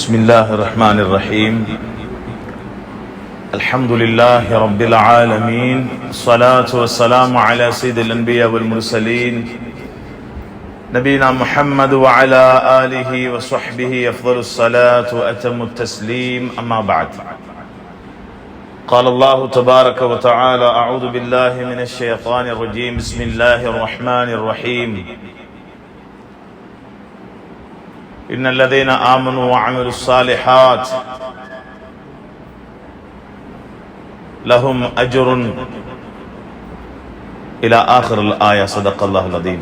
بسم الله الرحمن الرحيم الحمد لله رب العالمين الصلاة والسلام على سيد الأنبياء والمرسلين نبينا محمد وعلى آله وصحبه أفضل الصلاة وأتم التسليم أما بعد قال الله تبارك وتعالى أعوذ بالله من الشيطان الرجيم بسم الله الرحمن الرحيم إن الذين آمنوا وعملوا الصالحات لهم أجر إلى آخر الآية صدق الله العظيم.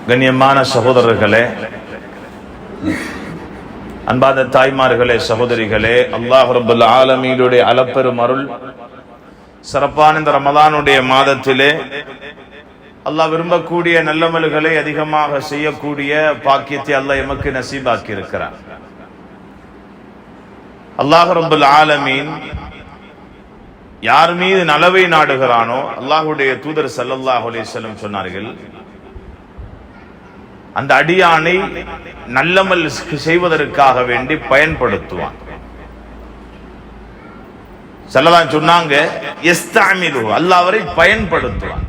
கண்ணியமான சகோதரர்களே, அன்பான தாய்மார்களே, சகோதரிகளே, அல்லாஹ் ரப்பல் ஆலமீனுடைய அளப்பெரும் அருள் சிறப்பான இந்த ரமலானுடைய மாதத்திலே அல்லாஹ் விரும்பக்கூடிய நல்லமல்களை அதிகமாக செய்யக்கூடிய பாக்கியத்தை அல்லாஹ் எமக்கு நசீபாக்கி இருக்கிறார். அல்லாஹ் ரப்பல் ஆலமீன் யார் மீது நலவை நாடுகிறானோ, அல்லாஹ்வுடைய தூதர் ஸல்லல்லாஹு அலைஹி வஸல்லம் சொன்னார்கள், அந்த அடியானை நல்லமல் செய்வதற்காக வேண்டி பயன்படுத்துவான். ஸல்லல்லாஹு சொன்னாங்க, யஸ்தஅமிலு, அல்லாஹ் அவரை பயன்படுத்துவான்.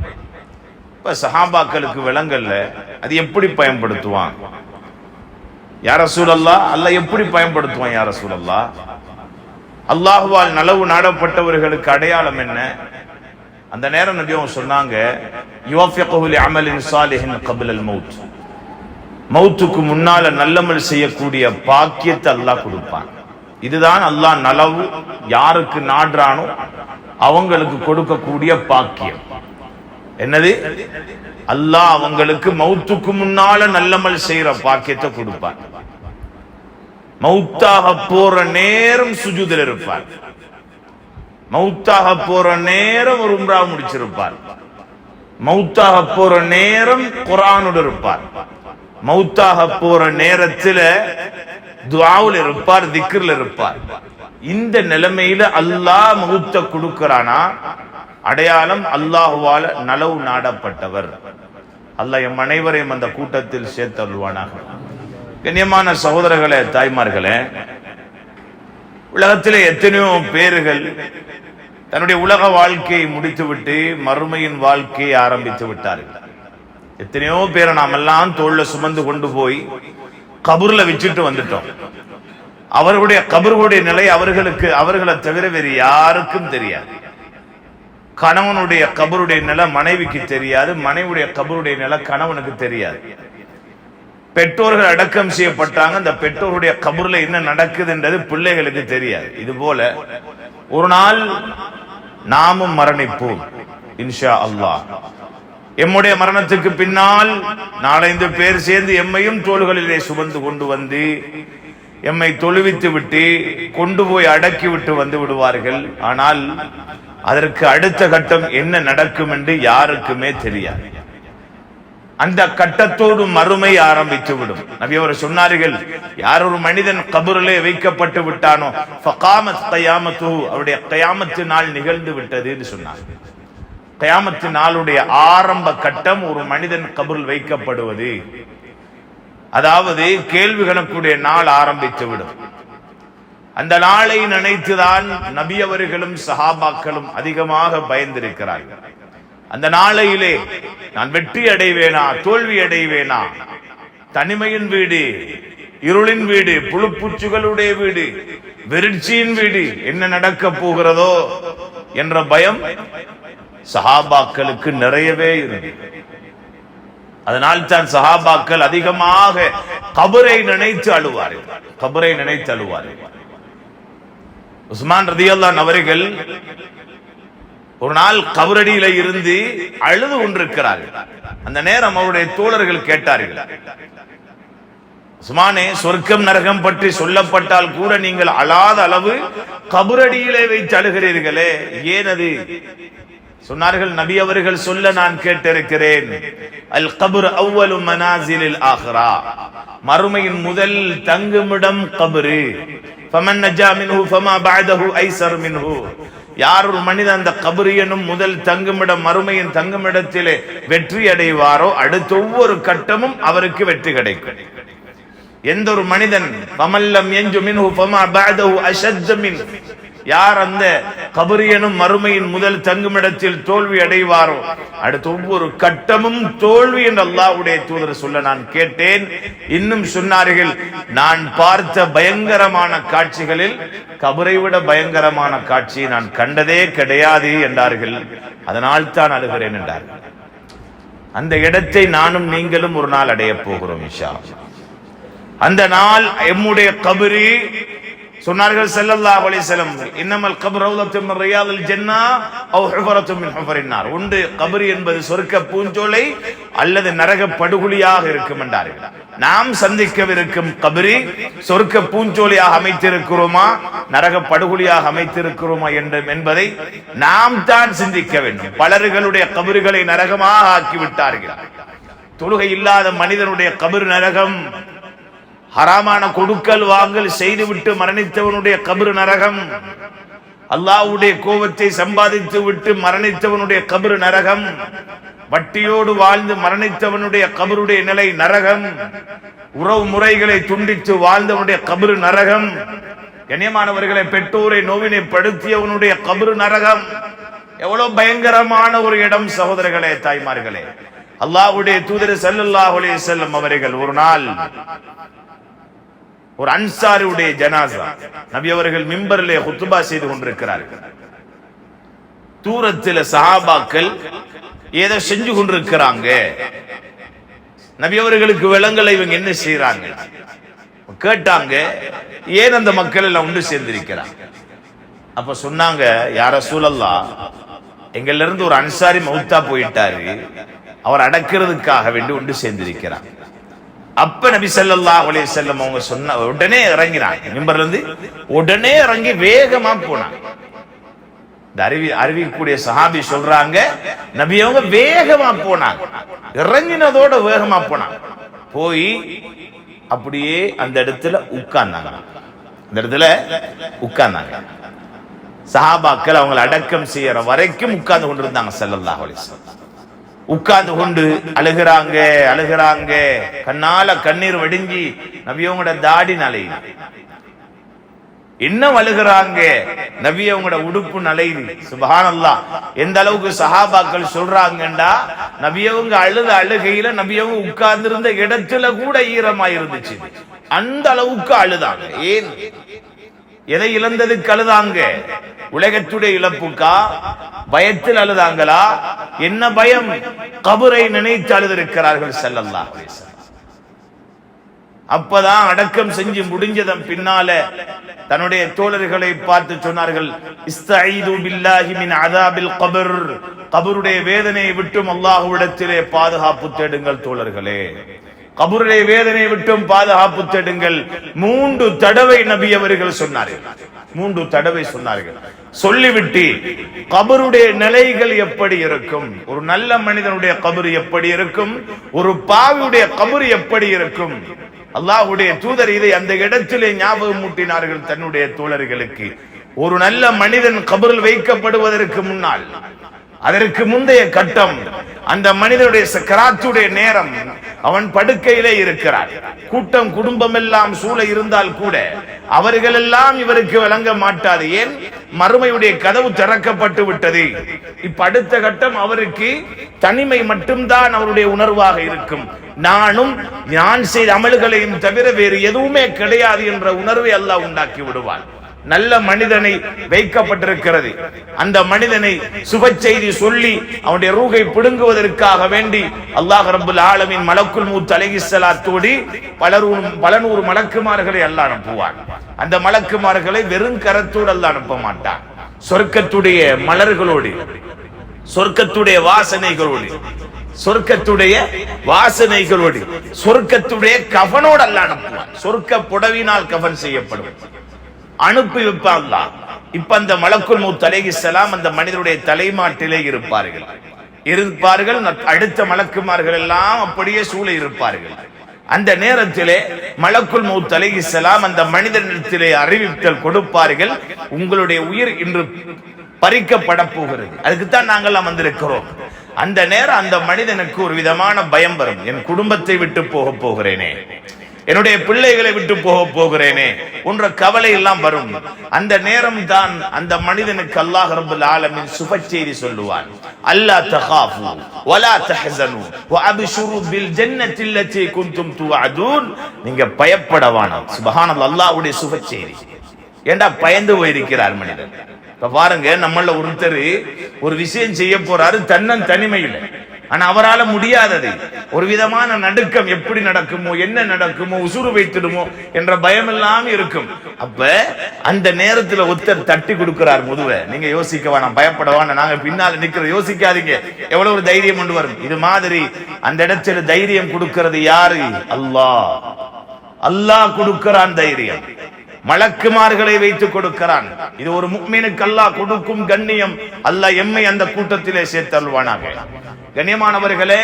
இப்ப சஹாபாக்களுக்கு விளங்கல்ல, அது எப்படி பயன்படுத்துவான் யா ரசூலல்லாஹ், அல்லாஹ் எப்படி பயன்படுத்துவான் யா ரசூலல்லாஹ்? அல்லாஹ்வால் நலவு நாடப்பட்டவர்களுக்கு அடையாளம் என்ன? அந்த நேரம் நபி அவங்க சொன்னாங்க, யுவஃபிகுஹு லிஅமலின் ஸாலிஹின் கப்லல் மௌத், மௌத்துக்கு முன்னால நல்லமல் செய்யக்கூடிய பாக்கியத்தை அல்லாஹ் கொடுப்பான். இதுதான் அல்லாஹ் நலவு யாருக்கு நாடுறானோ அவங்களுக்கு கொடுக்கக்கூடிய பாக்கியம். என்னது? அல்லாஹ் அவங்களுக்கு மௌத்துக்கு முன்னால நல்லமல் செய்யற பாக்கியத்தை கொடுப்பார். மௌத்தாக போற நேரம் சுஜூதில் இருப்பார். மௌத்தாக போற நேரம் ஒரு உம்ரா முடிச்சிருப்பார். மௌத்தாக போற நேரம் குர்ஆனோடு இருப்பார். மௌத்தாக போற நேரத்தில் துஆவில் இருப்பார், திக்ர்ல இருப்பார். இந்த நிலைமையில அல்லாஹ் மௌத்த கொடுக்கறானா, அடையாளம் அல்லாஹ்வால நலவு நாடப்பட்டவர். அல்லாஹ் எம் அனைவரையும் அந்த கூட்டத்தில் சேர்த்தருள்வானாக. கண்ணியமான சகோதரர்களே, தாய்மார்களே, உலகத்திலே எத்தனையோ பேர்கள் தன்னுடைய உலக வாழ்க்கையை முடித்துவிட்டு மறுமையின் வாழ்க்கையை ஆரம்பித்து விட்டார்கள். எத்தனையோ பேரை நாம் எல்லாம் தோள்ல சுமந்து கொண்டு போய் கபூர்ல வச்சுட்டு வந்துட்டோம். அவர்களுடைய கபர்களுடைய நிலை அவர்களை தவிர வேறு யாருக்கும் தெரியாது. கணவனுடைய கபருடைய நிலை மனைவிக்கு தெரியாது, மனைவியுடைய கபருடைய நிலை கணவனுக்கு தெரியாது. பெற்றோர்கள் அடக்கம் செய்யப்பட்டாங்க, அந்த பெற்றோருடைய கபர்ல என்ன நடக்குதுன்றது பிள்ளைகளுக்கு தெரியாது. இது போல ஒரு நாள் நாமும் மரணிப்போம் இன்ஷா அல்லாஹ். எம்முடைய மரணத்துக்கு பின்னால் 4-5 பேர் சேர்ந்து எம்மையும் தோள்களிலே சுமந்து கொண்டு வந்து எம்மை தொழுவித்து விட்டு கொண்டு போய் அடக்கி விட்டு வந்து விடுவார்கள். ஆனால் அதற்கு அடுத்த கட்டம் என்ன நடக்கும் என்று யாருக்குமே தெரியாது. அந்த கட்டத்தோடு மறுமை ஆரம்பித்து விடும். நபி அவர் சொன்னார்கள், யார் ஒரு மனிதன் கபரிலே வைக்கப்பட்டு விட்டானோ ஃபகாமத் கியாமத்துஹு, அவருடைய கியாமத்து நாள் நிகழ்ந்து விட்டது என்று சொன்னார். கியாமத்து நாளுடைய ஆரம்ப கட்டம் ஒரு மனிதன் கபரில் வைக்கப்படுவது, அதாவது கேள்வி கணக்குடைய நாள் ஆரம்பித்து விடும். அந்த நாளை நினைத்துதான் நபி அவர்களும் சஹாபாக்களும் அதிகமாக பயந்திருக்கிறார்கள். அந்த நாளையிலே நான் வெற்றி அடைவேனா, தோல்வி அடைவேனா, தனிமையின் வீடு, இருளின் வீடு, புழுப்பூச்சிகளுடைய வீடு, வெறிச்சியின் வீடு, என்ன நடக்க போகிறதோ என்ற பயம் சஹாபாக்களுக்கு நிறையவே இருந்தது. அதனால் தான் சஹாபாக்கள் அதிகமாக கபரை நினைத்து அழுவார்கள். கபரை நினைத்து அழுவார்கள். உஸ்மான் ரலியல்லாஹு அன்ஹு அவர்கள் ஒரு நாள் கபரடியில இருந்து அழுது கொண்டிருக்கிறார்கள். அந்த நேரம் அவருடைய தோழர்கள் கேட்டார்கள், உஸ்மானே, சொர்க்கம் நரகம் பற்றி சொல்லப்பட்டால் கூட நீங்கள் அழாத அளவு கபரடியிலே வைத்து அழுகிறீர்களே, ஏனது? சொன்னார்கள், நபி அவர்கள் சொல்ல நான் கேட்டிருக்கிறேன், அல் கபர் அவ்வலு மனாசிலில் ஆஹிரா, மறுமையின் முதல் தங்குமிடம் கபரு. ஃபமன் நஜா மின்ஹு ஃபமா பஅதஹு ஐஸர் மின்ஹு, யார் ஒரு மனிதன் அந்த கபர் எனும் முதல் தங்குமிடம் மறுமையின் தங்குமிடத்திலே வெற்றி அடைவாரோ அடுத்த ஒவ்வொரு கட்டமும் அவருக்கு வெற்றி கிடைக்கும். எந்த ஒரு மனிதன் ஃபமல்லம் யன்ஜு மின்ஹு ஃபமா பஅதஹு அஷத்த மின், யார் அந்த கபர் எனும் மறுமையின் முதல் தங்குமிடத்தில் தோல்வி அடைவாரோ அடுத்த ஒவ்வொரு கட்டமும் தோல்வி என்று அல்லாஹ்வுடைய தூதர் சொல்ல நான் கேட்டேன். இன்னும் சொன்னார்கள், நான் பார்த்த பயங்கரமான காட்சிகளில் கபரை விட பயங்கரமான காட்சியை நான் கண்டதே கிடையாது என்றார்கள். அதனால் தான் அழுகிறேன் என்றார்கள். அந்த இடத்தை நானும் நீங்களும் ஒரு நாள் அடைய போகிறோம் இன்ஷா அல்லாஹ். அந்த நாள் எம்முடைய கபரி சொன்னார்கள் ஸல்லல்லாஹு அலைஹி வஸல்லம், இன்னமல் கப்ரு ரௌலத்தும் மின் ரியாதில் ஜன்னah அவ் ஹுஃபரத்தும் மின் ஹுஃபரின் நார். ஒன்று கபரி என்பது சொர்க்க பூஞ்சோலை அல்லது நரக படுகொலியாக இருக்கும் என்றார்கள். நாம் சந்திக்கவிருக்கும் கபரி சொர்க்க பூஞ்சோலையாக அமைத்திருக்கிறோமா நரக படுகொலியாக அமைத்திருக்கிறோமா என்பதை நாம் தான் சிந்திக்க வேண்டும். பலர்களுடைய கபறுகளை நரகமாக ஆக்கிவிட்டார்கள். தொழுகை இல்லாத மனிதனுடைய கபர் நரகம், ஹராமான கொடுக்கல் வாங்கல் செய்துவிட்டு மரணித்தவனுடைய கபர் நரகம், அல்லாஹ்வுடைய கோபத்தை சம்பாதித்து விட்டு மரணித்தவனுடைய கபர் நரகம், வட்டியோடு வாழ்ந்து மரணித்தவனுடைய கபருடைய நிலை நரகம், உறவு முறைகளை துண்டித்து வாழ்ந்தவனுடைய கபர் நரகம், கண்ணியமானவர்களை பெற்றோரை நோவினை படுத்தியவனுடைய கபர் நரகம். எவ்வளவு பயங்கரமான ஒரு இடம் சகோதரர்களே, தாய்மார்களே. அல்லாஹ்வுடைய தூதர் ஸல்லல்லாஹு அலைஹி வஸல்லம் அவர்கள் ஒரு நாள் ஒரு அன்சாரியுடைய ஜனாசா, நபி அவர்கள் மிம்பரிலே குத்துபா செய்து கொண்டிருக்கிறார்கள். தூரத்தில் சஹாபாக்கள் ஏதோ செஞ்சு கொண்டிருக்கிறாங்க. நபி அவர்களுக்கு விளங்கல இவங்க என்ன செய்யறாங்க. கேட்டாங்க, ஏன் அந்த மக்கள் எல்லாம் ஒன்று சேர்ந்திருக்கிறாங்க. அப்ப சொன்னாங்க, யா ரசூலல்லாஹ், எங்கள்ல இருந்து ஒரு அன்சாரி மௌத்தா போயிட்டாரு, அவர் அடக்கிறதுக்காக வேண்டி ஒன்று சேர்ந்திருக்கிறார். அப்ப நபி ஸல்லல்லாஹு அலைஹி வஸல்லம் அவங்க சொன்ன உடனே இறங்கினாங்க, மிம்பர்ல இருந்து உடனே இறங்கி வேகமா போனாங்க. இந்த அறிவிக்கக்கூடிய சஹாபி சொல்றாங்க, நபி அவங்க வேகமா போனாங்க, இறங்கினதோட வேகமா போனாங்க. போய் அப்படியே அந்த இடத்துல உட்கார்ந்தாங்க. அந்த இடத்துல உட்கார்ந்தாங்க. சஹாபாக்கள் அவங்களை அடக்கம் செய்யற வரைக்கும் உட்கார்ந்து கொண்டிருந்தாங்க. ஸல்லல்லாஹு அலைஹி வஸல்லம் உட்கார்ந்து கொண்டு அழுகிறாங்க அழுகிறாங்க. கண்ணால கண்ணீர் வடிஞ்சி நபியவங்களோட தாடி நலையுது. இன்னும் அழுகிறாங்க, நபியவங்களோட உடுப்பு நலையுது. சுப்ஹானல்லாஹ். எந்த அளவுக்கு சஹாபாக்கள் சொல்றாங்கண்டா, நபியவங்க அழுத அழுகையில நபியவங்க உட்கார்ந்து இருந்த இடத்துல கூட ஈரமா இருந்துச்சு. அந்த அளவுக்கு அழுதாங்க. ஏன்? எதை இழந்ததுக்கு அழுதாங்க? உலகத்துடைய இழப்புக்கா? பயத்தில் அழுதாங்களா? என்ன பயம்? கபரை நினைத்து அழுதிருக்கிறார்கள் ஸல்லல்லாஹு அலைஹி வஸல்லம். அப்பதான் அடக்கம் செஞ்சு முடிஞ்சதன் பின்னால தன்னுடைய தோழர்களை பார்த்து சொன்னார்கள், இஸ்தஈது பில்லாஹி மின் அஸாபில் கபர். கபருடைய வேதனையை விட்டும் அல்லாஹ்விடத்திலே பாதுகாப்பு தேடுங்கள் தோழர்களே. கபருடைய வேதனை விட்டும் பாதுகாப்பு தேடுங்கள். 3 தடவை நபி அவர்கள் சொன்னார்கள். 3 தடவை சொன்னார்கள். சொல்லிவிட்டு கபருடைய நிலைகள் எப்படி இருக்கும், ஒரு நல்ல மனிதனுடைய கபர் எப்படி இருக்கும், ஒரு பாவியுடைய கபர் எப்படி இருக்கும், அல்லாஹ்வுடைய தூதர் இதை அந்த இடத்திலே ஞாபகம் ஊட்டினார்கள் தன்னுடைய தோழர்களுக்கு. ஒரு நல்ல மனிதன் கபரில் வைக்கப்படுவதற்கு முன்னால், அதற்கு முந்தைய கட்டம், அந்த மனிதனுடைய சக்கராத்துடைய நேரம், அவன் படுக்கையிலே இருக்கிறார். கூட்டம் குடும்பம் எல்லாம் சூழ இருந்தால் கூட அவர்கள் எல்லாம் இவருக்கு விளங்க மாட்டாது. ஏன்? மறுமையுடைய கதவு திறக்கப்பட்டு விட்டது. இப்ப அடுத்த கட்டம் அவருக்கு தனிமை மட்டும்தான் அவருடைய உணர்வாக இருக்கும். நானும் நான் செய்த அமல்களையும் தவிர வேறு எதுவுமே கிடையாது என்ற உணர்வை அல்லாஹ் உண்டாக்கி விடுவான். நல்ல மனிதனை வைக்கப்பட்டிருக்கிறது. அந்த மனிதனை சுப செய்தி சொல்லி அவனுடைய ரூகை பிடுங்குவதற்காக வேண்டி அல்லாஹ் ரப்பல் ஆலமீன் மலக்குல் மௌத் அலைஹிஸ்ஸலாத்தோடு பல நூறு மலக்குமார்களை அல்லாஹ் அனுப்புவான். அந்த மலக்குமார்களை வெறும் கரத்தோடு அல்லாஹ் அனுப்ப மாட்டான். சொர்க்கத்துடைய மலர்களோடு, சொர்க்கத்துடைய வாசனைகளோடு, சொர்க்கத்துடைய வாசனைகளோடு, சொர்க்கத்துடைய கஃனோடு அல்லாஹ் அனுப்புவான். சொர்க்க புடவினால் கஃன் செய்யப்படும், அனுப்பி வைப்பாங்க. இப்ப அந்த மலக்குல் மௌத் அலைஹிஸ்ஸலாம் அந்த மனிதனுடைய தலைமாட்டிலே இருப்பார்கள். அடுத்த மலக்குமார்கள் எல்லாம் அப்படியே சூழ இருப்பார்கள். அந்த நேரத்திலே மலக்குல் மௌத் அலைஹிஸ்ஸலாம் அந்த மனிதனிடத்திலே அறிவித்தல் கொடுப்பார்கள், உங்களுடைய உயிர் இன்று பறிக்கப்பட போகிறது, அதுக்குத்தான் நாங்கள் வந்திருக்கிறோம். அந்த நேரம் அந்த மனிதனுக்கு ஒரு விதமான பயம் வரும், என் குடும்பத்தை விட்டு போக போகிறேனே, என்னுடைய பிள்ளைகளை விட்டு போகிறேனே என்ற கவலை எல்லாம் வரும். அந்த நேரம் தான் அந்த மனிதனுக்கு அல்லாஹ் ரப்பல் ஆலமீன் சுப செய்தி சொல்லுவான். அல்லா தகாஃபு வலா தஹ்ஸனு வஅப்ஷிரு பில் ஜன்னத்தி அல்லதி குன்தும் துஅதுன். நீங்க பயப்பட வேண்டாம். சுப்ஹானல்லாஹ், அல்லாஹ்வுடைய சுப செய்தி. ஏண்டா பயந்து போயிருக்கிறார் மனிதன். இப்ப பாருங்க, நம்மள ஒருத்தர் ஒரு விஷயம் செய்ய போறாரு தனிமையில். ஆனா அவரால் முடியாதது, ஒரு விதமான நடுக்கம், எப்படி நடக்குமோ, என்ன நடக்குமோ, உசுறு வைத்திடுமோ என்ற பயம் எல்லாம் இருக்கும். அப்ப அந்த நேரத்தில் ஒருத்தர் தட்டி கொடுக்கிறார் முதுவை. நீங்க யோசிக்க வேணாம், பயப்பட வேணாம், நாங்க பின்னால் நிக்கிற, யோசிக்காதீங்க. எவ்வளவு ஒரு தைரியம் கொண்டு வரும். இது மாதிரி அந்த இடத்துல தைரியம் கொடுக்கிறது யாரு? அல்லாஹ். அல்லாஹ் கொடுக்கிறான் தைரியம், மலக்குமார்களை வைத்து கொடுக்கிறான். இது ஒரு முஃமினுக்கு அல்லாஹ் கொடுக்கும் கண்ணியம். அல்லாஹ் எம்மை அந்த கூட்டத்திலே சேர்த்தல்வானாக. கண்ணியமானவர்களே,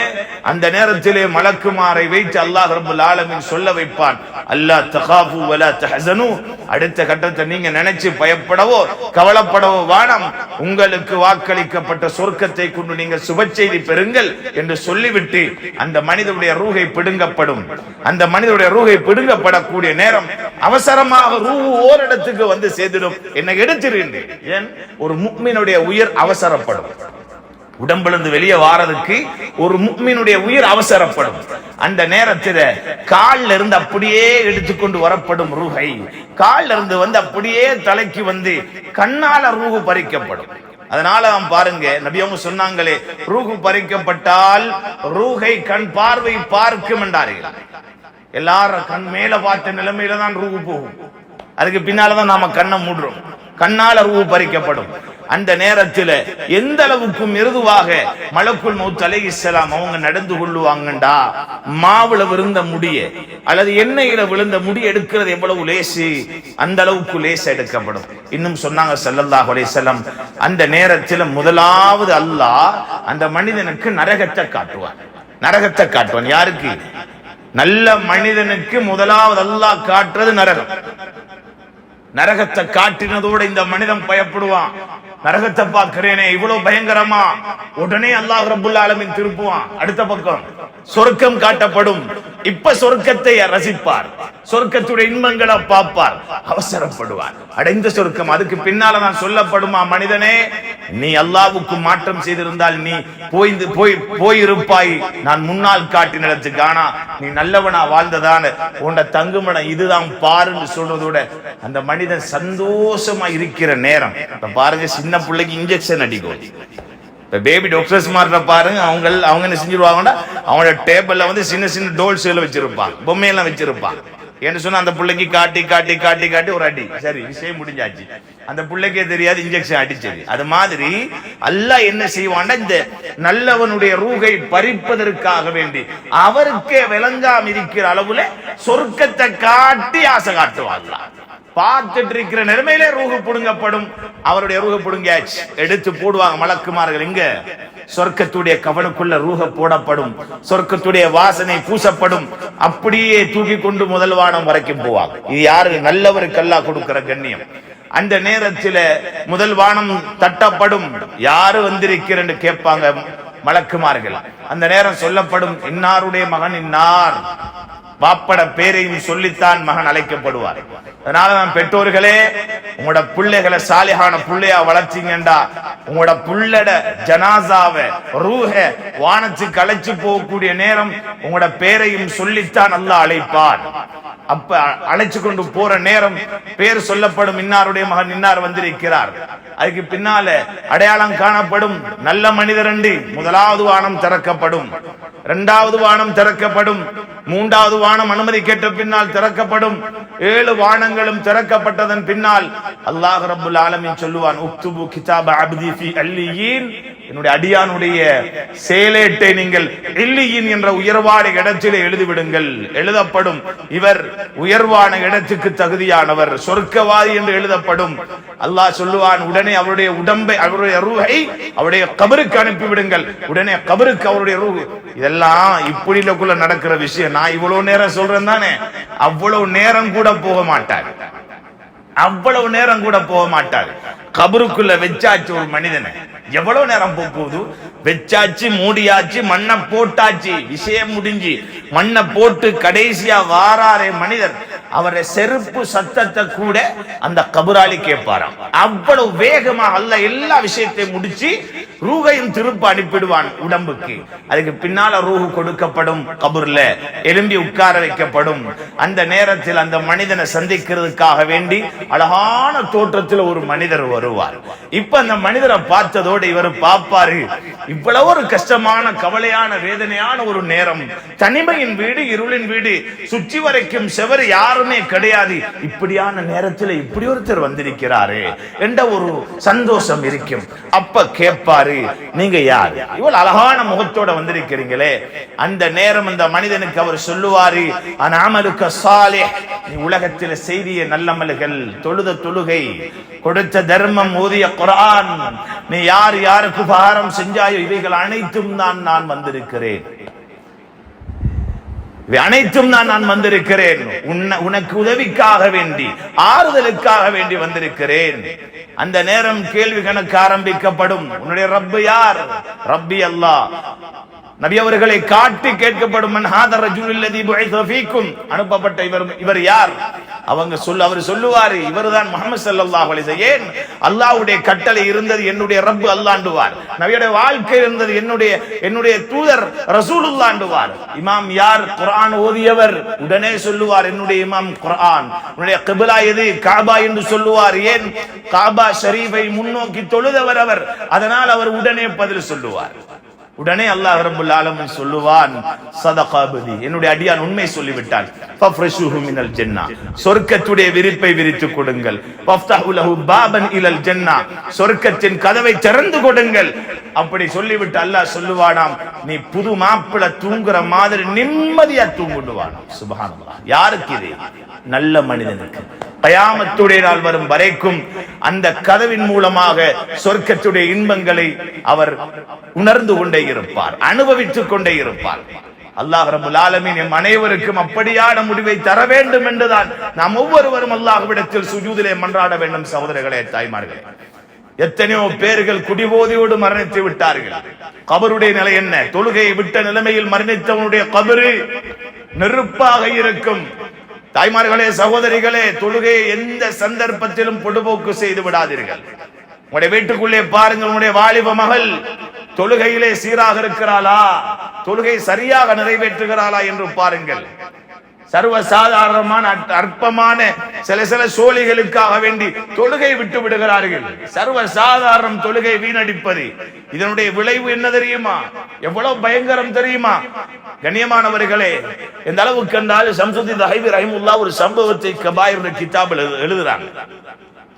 அந்த நேரத்திலே மலக்குமாரை வைத்து அல்லாஹ் ரப்பல் ஆலமீன் சொல்ல வைப்பான், அல்லா தகாஃபு வலா தஹ்ஸனு. அடுத்த கட்டத்தை நீங்க நினைச்சு பயப்படவோ கவலைப்படவோ வேணாம், உங்களுக்கு வாக்களிக்கப்பட்ட சொர்க்கத்தை கொண்டு நீங்கள் சுப செய்தி பெறுங்கள் என்று சொல்லிவிட்டு அந்த மனிதனுடைய ரூஹை பிடுங்கப்படும். அந்த மனிதனுடைய ரூஹை பிடுங்கப்படக்கூடிய நேரம் அவசரமாக ரூஹ் ஓரிடத்துக்கு வந்து சேர்ந்துடும். என்ன எடுத்துருந்தேன். ஏன்? ஒரு முஃமினுடைய உயிர் அவசரப்படும். உடம்பிலிருந்து வெளியே வாரதுக்கு ஒரு முஃமினுடைய உயிர் அவசரப்படும். அந்த நேரத்தில் கால்ல இருந்து அப்படியே எடுத்துக்கொண்டு வரப்படும் ரூஹை, கால்ல இருந்து வந்து அப்படியே தலைக்கு வந்து கண்ணால ரூஹு பறிக்கப்படும். அதனால பாருங்க, நபி அவங்க சொன்னாங்களே, ரூஹு பறிக்கப்பட்டால் ரூஹை கண் பார்வை பார்க்கும் என்றார்கள். எல்லாரும் கண் மேல பார்த்த நிலைமையில தான் ரூஹு போகும். அதுக்கு பின்னாலதான் நாம கண்ணை மூடுறோம். கண்ணால ரூஹு பறிக்கப்படும். அந்த நேரத்தில் எந்த அளவுக்கு மிருதுவாக மலக்குல் மௌத் அலைஹிஸ்ஸலாம் அவங்க நடந்து கொள்ளுவாங்கண்டா, மாவுல விழுந்த முடிய அல்லது எண்ணெயில விழுந்த முடி எடுக்கிறது எவ்வளவு லேசு, அந்த அளவுக்கு லேச எடுக்கப்படும். இன்னும் சொன்னாங்க ஸல்லல்லாஹு அலைஹி வஸல்லம், அந்த நேரத்தில் முதலாவது அல்லாஹ் அந்த மனிதனுக்கு நரகத்தை காட்டுவான். நரகத்தை காட்டுவான். யாருக்கு? நல்ல மனிதனுக்கு முதலாவது அல்லாஹ் காட்டுறது நரகம். நரகத்தை காட்டினதோட இந்த மனிதன் பயப்படுவான். நரகத்தை பார்க்கிறேனே, இவ்வளவு பயங்கரமா. உடனே அல்லாஹ் ரப்புல் ஆலமீன் திருப்புவான். அடுத்த பக்கம் சொர்க்கம் காட்டப்படும். இப்ப சொர்க்கத்தை ரசிப்பார், சொர்க்கத்துடைய இன்பங்களை பார்ப்பார், அவசரப்படுவார். அடைந்த சொர்க்கம் அதுக்கு பின்னால்தான் சொல்லப்படுமா, மனிதனே நீ அல்லாஹ்வுக்கு மாற்றம் செய்திருந்தால் நீ போயிருப்பாய் நான் முன்னால் காட்டின இடத்துக்கு. ஆனா நீ நல்லவனா வாழ்ந்ததான உன்ட தங்குமடம் இதுதான் பாருன்னு சொல்றதோட அந்த மனிதன் சந்தோஷமா இருக்கிற நேரம். பாருங்க, சின்ன பிள்ளைக்கு இன்ஜெக்ஷன் அடிக்கும். இப்ப பேபி டாக்டர்ஸ் மாதிரி பாருங்க, அவங்க என்ன செஞ்சிருவாங்கன்னா அவங்களோட டேபிள்ல வந்து சின்ன சின்ன டோல்ஸ் வச்சிருப்பாங்க, பொம்மையெல்லாம் வச்சிருப்பாங்க. என்று சொன்னா அந்த பிள்ளைக்கு காட்டி காட்டி காட்டி காட்டி ஒரு அடி, சரி விஷயம் முடிஞ்சாச்சு. அந்த பிள்ளைக்கே தெரியாது இன்ஜெக்ஷன் அடிச்சது. அது மாதிரி அல்லாஹ் என்ன செய்வான்னா, இந்த நல்லவனுடைய ரூஹை பறிப்பதற்காக வேண்டி அவருக்கே விளங்காம இருக்கிற அளவுல சொர்க்கத்தை காட்டி ஆசை காட்டுவாங்களா. பார்த்துட்டு இருக்கிற நிலைமையிலே ரூஹு புடுங்கப்படும். அவருடைய ரூஹு புடுங்கியாச்சு, எடுத்து போடுவாங்க மலக்குமார்கள். இங்க சொர்க்கத்துடைய கவனுக்குள்ள ரூஹ போடப்படும், சொர்க்கத்துடைய வாசனை பூசப்படும். அப்படியே தூக்கி கொண்டு முதல் வானம் வரைக்கும் போவாங்க. இது யாரு? நல்லவருக்கு அல்லாஹ் கொடுக்கிற கண்ணியம். அந்த நேரத்தில் முதல் வானம் தட்டப்படும். யாரு வந்திருக்கிறன்னு கேட்பாங்க மலக்குமார்கள். அந்த நேரம் சொல்லப்படும், இன்னாருடைய மகன் இன்னார். வாப்பட பேரையும் சொல்லித்தான் மகன் அழைக்கப்படுவார். அதனால நான் பெற்றோர்களே, உங்களோட பிள்ளைகளை சாலிஹான பிள்ளையா வளர்ச்சிங்கண்டா, உங்களோட புள்ளட ஜனாசாவை ரூஹ வானத்துக்கு அழைச்சு போகக்கூடிய நேரம் உங்களோட பேரையும் சொல்லித்தான் அல்லாஹ் அழைப்பார். அப்ப அழைச்சு கொண்டு போற நேரம் பேர் சொல்லப்படும், இன்னாருடைய மகன் இன்னார் வந்திருக்கிறார். அதுக்கு பின்னால அடையாளம் காணப்படும். நல்ல மனிதர் என்று முதலாவது வானம் திறக்கப்படும், இரண்டாவது வானம் திறக்கப்படும், மூன்றாவது வானம் அனுமதி கேட்ட பின்னால் திறக்கப்படும். 7 வானங்களும் திறக்கப்பட்டதன் பின்னால் அல்லாஹ் ரப்புல் ஆலமீன் சொல்லுவான், உக்துபு கிதாப அப்தி ஃபீ அல்லியீன். என்னுடைய அடியானுடைய சேலேட்டை நீங்கள் இல்லியின் என்ற உயர்வான இடத்திலே எழுதிவிடுங்கள். எழுதப்படும், இவர் உயர்வான இடத்துக்கு தகுதியானவர், சொர்க்கவாதி என்று எழுதப்படும். அல்லாஹ் சொல்லுவான், உடனே அவருடைய உடம்பை, அவருடைய ரூஹை அவருடைய கபருக்கு அனுப்பிவிடுங்கள். உடனே கபருக்கு அவருடைய ரூஹ். இதெல்லாம் இப்படிக்குள்ள நடக்கிற விஷயம். நான் இவ்வளவு நேரம் சொல்றேன் தானே, அவ்வளவு நேரம் கூட போக மாட்டார், அவ்வளவு நேரம் கூட போக மாட்டார். கபருக்குள்ள வச்சாச்சு ஒரு மனிதனை. எவ்வளவு நேரம் போகுது? வெச்சாச்சு, மூடியாச்சு, மண்ணை போட்டாச்சு, விஷயம் முடிஞ்சு மண்ணை போட்டு கடைசியா வாராரே மனிதர், அவரை செருப்பு சத்தத்தை கூட அந்த கபராளி கேட்பாராம். அவ்வளவு வேகமாக அல்லாஹ் எல்லா விஷயத்தையும் முடிச்சு ரூகையும் திருப்ப அனுப்பிடுவான் உடம்புக்கு. அதுக்கு பின்னால ரூஹு கொடுக்கப்படும், கபூர்ல எலும்பி உட்கார வைக்கப்படும். அந்த நேரத்தில் அந்த மனிதனை சந்திக்கிறதுக்காக வேண்டி அழகான தோற்றத்தில் ஒரு மனிதர் வருவார். இப்ப அந்த மனிதரை பார்த்ததோடு இவர் பாப்பாரு, இவ்வளவு ஒரு கஷ்டமான கவலையான வேதனையான ஒரு நேரம், தனிமையின் வீடு, இருளின் வீடு, சுற்றி வரைக்கும் செவர் யாருமே கிடையாது. இப்படியான நேரத்தில் இப்படி ஒருத்தர் வந்திருக்கிறாரு என்ற ஒரு சந்தோஷம் இருக்கும். அப்ப கேட்பாரு, நீங்க யார்? இவ்வளவு அழகான முகத்தோட வந்திருக்கிறீங்களே. அந்த நேரம் அந்த மனிதனுக்கு அவர் சொல்லுவாரு, அனாமலுக்க சாலிஹ், நீ உலகத்தில் செய்திய நல்லமல்கள், தொழுத தொழுகை, கொடுத்த தர்மம், ஓதிய குர்ஆன், நீ யார் யாருக்கு உபகாரம் செஞ்சாயோ இவைகள் அனைத்தும் தான் நான் வந்திருக்கிறேன். அனைத்தும் தான் நான் வந்திருக்கிறேன். உனக்கு உதவிக்காக வேண்டி, ஆறுதலுக்காக வேண்டி வந்திருக்கிறேன். அந்த நேரம் கேள்வி கணக்கு ஆரம்பிக்கப்படும். உன்னுடைய ரப்பு யார்? ரப்பி அல்லாஹ். நபி அவர்களை காட்டி கேட்கப்படும், அனுப்பப்பட்ட இவர் யார்? அவர் சொல்லுவார், இவர்தான் முஹம்மது ஸல்லல்லாஹு அலைஹி வஸல்லம். ஏன்? அல்லாஹ்வுடைய கட்டளை இருந்தது, என்னுடைய ரப்பு அல்லாஹ்ண்டுவார். நபியுடைய வாழ்க்கை இருந்தது, என்னுடைய தூதர் ரசூலுல்லாஹ்ண்டுவார். இமாம் யார்? குர்ஆன் ஓதியவர். உடனே சொல்லுவார், என்னுடைய இமாம் குர்ஆன். உன்னுடைய கிப்லா எது? காபா என்று சொல்லுவார். ஏன்? காபா ஷரீஃபை முன்னோக்கி தொழுதவர் அவர். அதனால் அவர் உடனே பதில் சொல்லுவார். உடனே அல்லாஹ் ரப்பல் ஆலமீன் சொல்லுவான், ஸதகா அப்தி, என்னுடைய அடியான் உண்மை சொல்லிவிட்டான். ஃபஃப்ரஷுஹு மினல் ஜன்னah, சொர்க்கத்துடைய விரிப்பை விரித்து கொடுங்கள். வஃப்தஹு லஹு பாபன் இலல் ஜன்னah, சொர்க்கத்தின் கதவை திறந்து கொடுங்கள். அப்படி சொல்லிவிட்டு அல்லாஹ் சொல்லுவானாம், நீ புது மாப்பிள்ளை தூங்குற மாதிரி நிம்மதியா தூங்குடுவானாம். சுப்ஹானல்லாஹ். யாருக்கு இது? நல்ல மனிதனுக்கு. கயாமத்துடைய நாள் வரும் வரைக்கும் அந்த கதவின் மூலமாக சொர்க்கத்துடைய இன்பங்களை அவர் உணர்ந்து கொண்டே இருப்பார், அனுபவித்துக் கொண்டே இருப்பார். அல்லாஹ் ரப்பல் ஆலமீன் எம் அனைவருக்கும் அப்படியான முடிவை தர வேண்டும் என்றுதான் நாம் ஒவ்வொருவரும் அல்லாஹ்விடத்தில் சுஜூதிலே மன்றாட வேண்டும். சகோதரர்களே, தாய்மார்களே, எத்தனையோ பேர்கள் குடிபோதையோடு மரணித்து விட்டார்கள். கபருடைய நிலை என்ன? தொழுகையை விட்ட நிலைமையில் மரணித்தவனுடைய கபரு நெருப்பாக இருக்கும். தாய்மார்களே, சகோதரிகளே, தொழுகையை எந்த சந்தர்ப்பத்திலும் பொடுபோக்கு செய்து விடாதீர்கள். உங்களுடைய வீட்டுக்குள்ளே பாருங்கள், உங்களுடைய வாலிப மகள் தொழுகையிலே சீராக இருக்கிறாளா, தொழுகை சரியாக நிறைவேற்றுகிறாளா என்று பாருங்கள். சர்வசாதாரணமான அற்பமான சில சோழிகளுக்காக வேண்டி தொழுகை விட்டு விடுகிறார்கள். சர்வசாதாரணம் தொழுகை வீணடிப்பது, இதனுடைய விளைவு என்ன தெரியுமா? எவ்வளவு பயங்கரம் தெரியுமா? கண்ணியமானவர்களே, எந்த அளவுக்கு என்றால் ஷம்சுத்தீன் தஹவி ரஹிமஹுல்லாஹ் ஒரு சம்பவத்தை கபாயிர் கிதாபில் எழுதுறாங்க.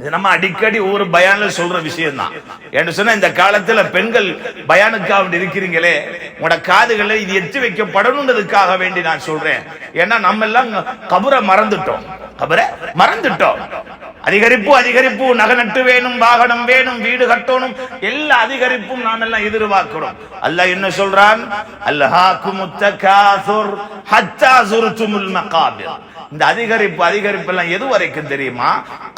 இது நம்ம அடிக்கடி ஒவ்வொரு பயான்ல சொல்ற விஷயம் தான். என்று சொன்னா, இந்த காலத்துல பெண்கள் பயானுக்காக இருக்கிறீங்களே, உங்களோட காதுகளை இது எத்தி வைக்கப்படணுன்றதுக்காக வேண்டி நான் சொல்றேன். ஏன்னா நம்ம எல்லாம் கபரை மறந்துட்டோம். அதிகரிப்பு, நகை நட்டு வேணும், வாகனம் வேணும், வீடு கட்டணும், எல்லா அதிகரிப்பும் நாம் எல்லாம் எதிர்பார்க்கிறோம். அல்லாஹ் என்ன சொல்றான்? அல்ஹாகுமுத் தகாசுர் ஹத்தா ஸுர்துமுல் மகாபிர். இந்த அதிகரிப்பு எல்லாம் எது வரைக்கும் தெரியுமா?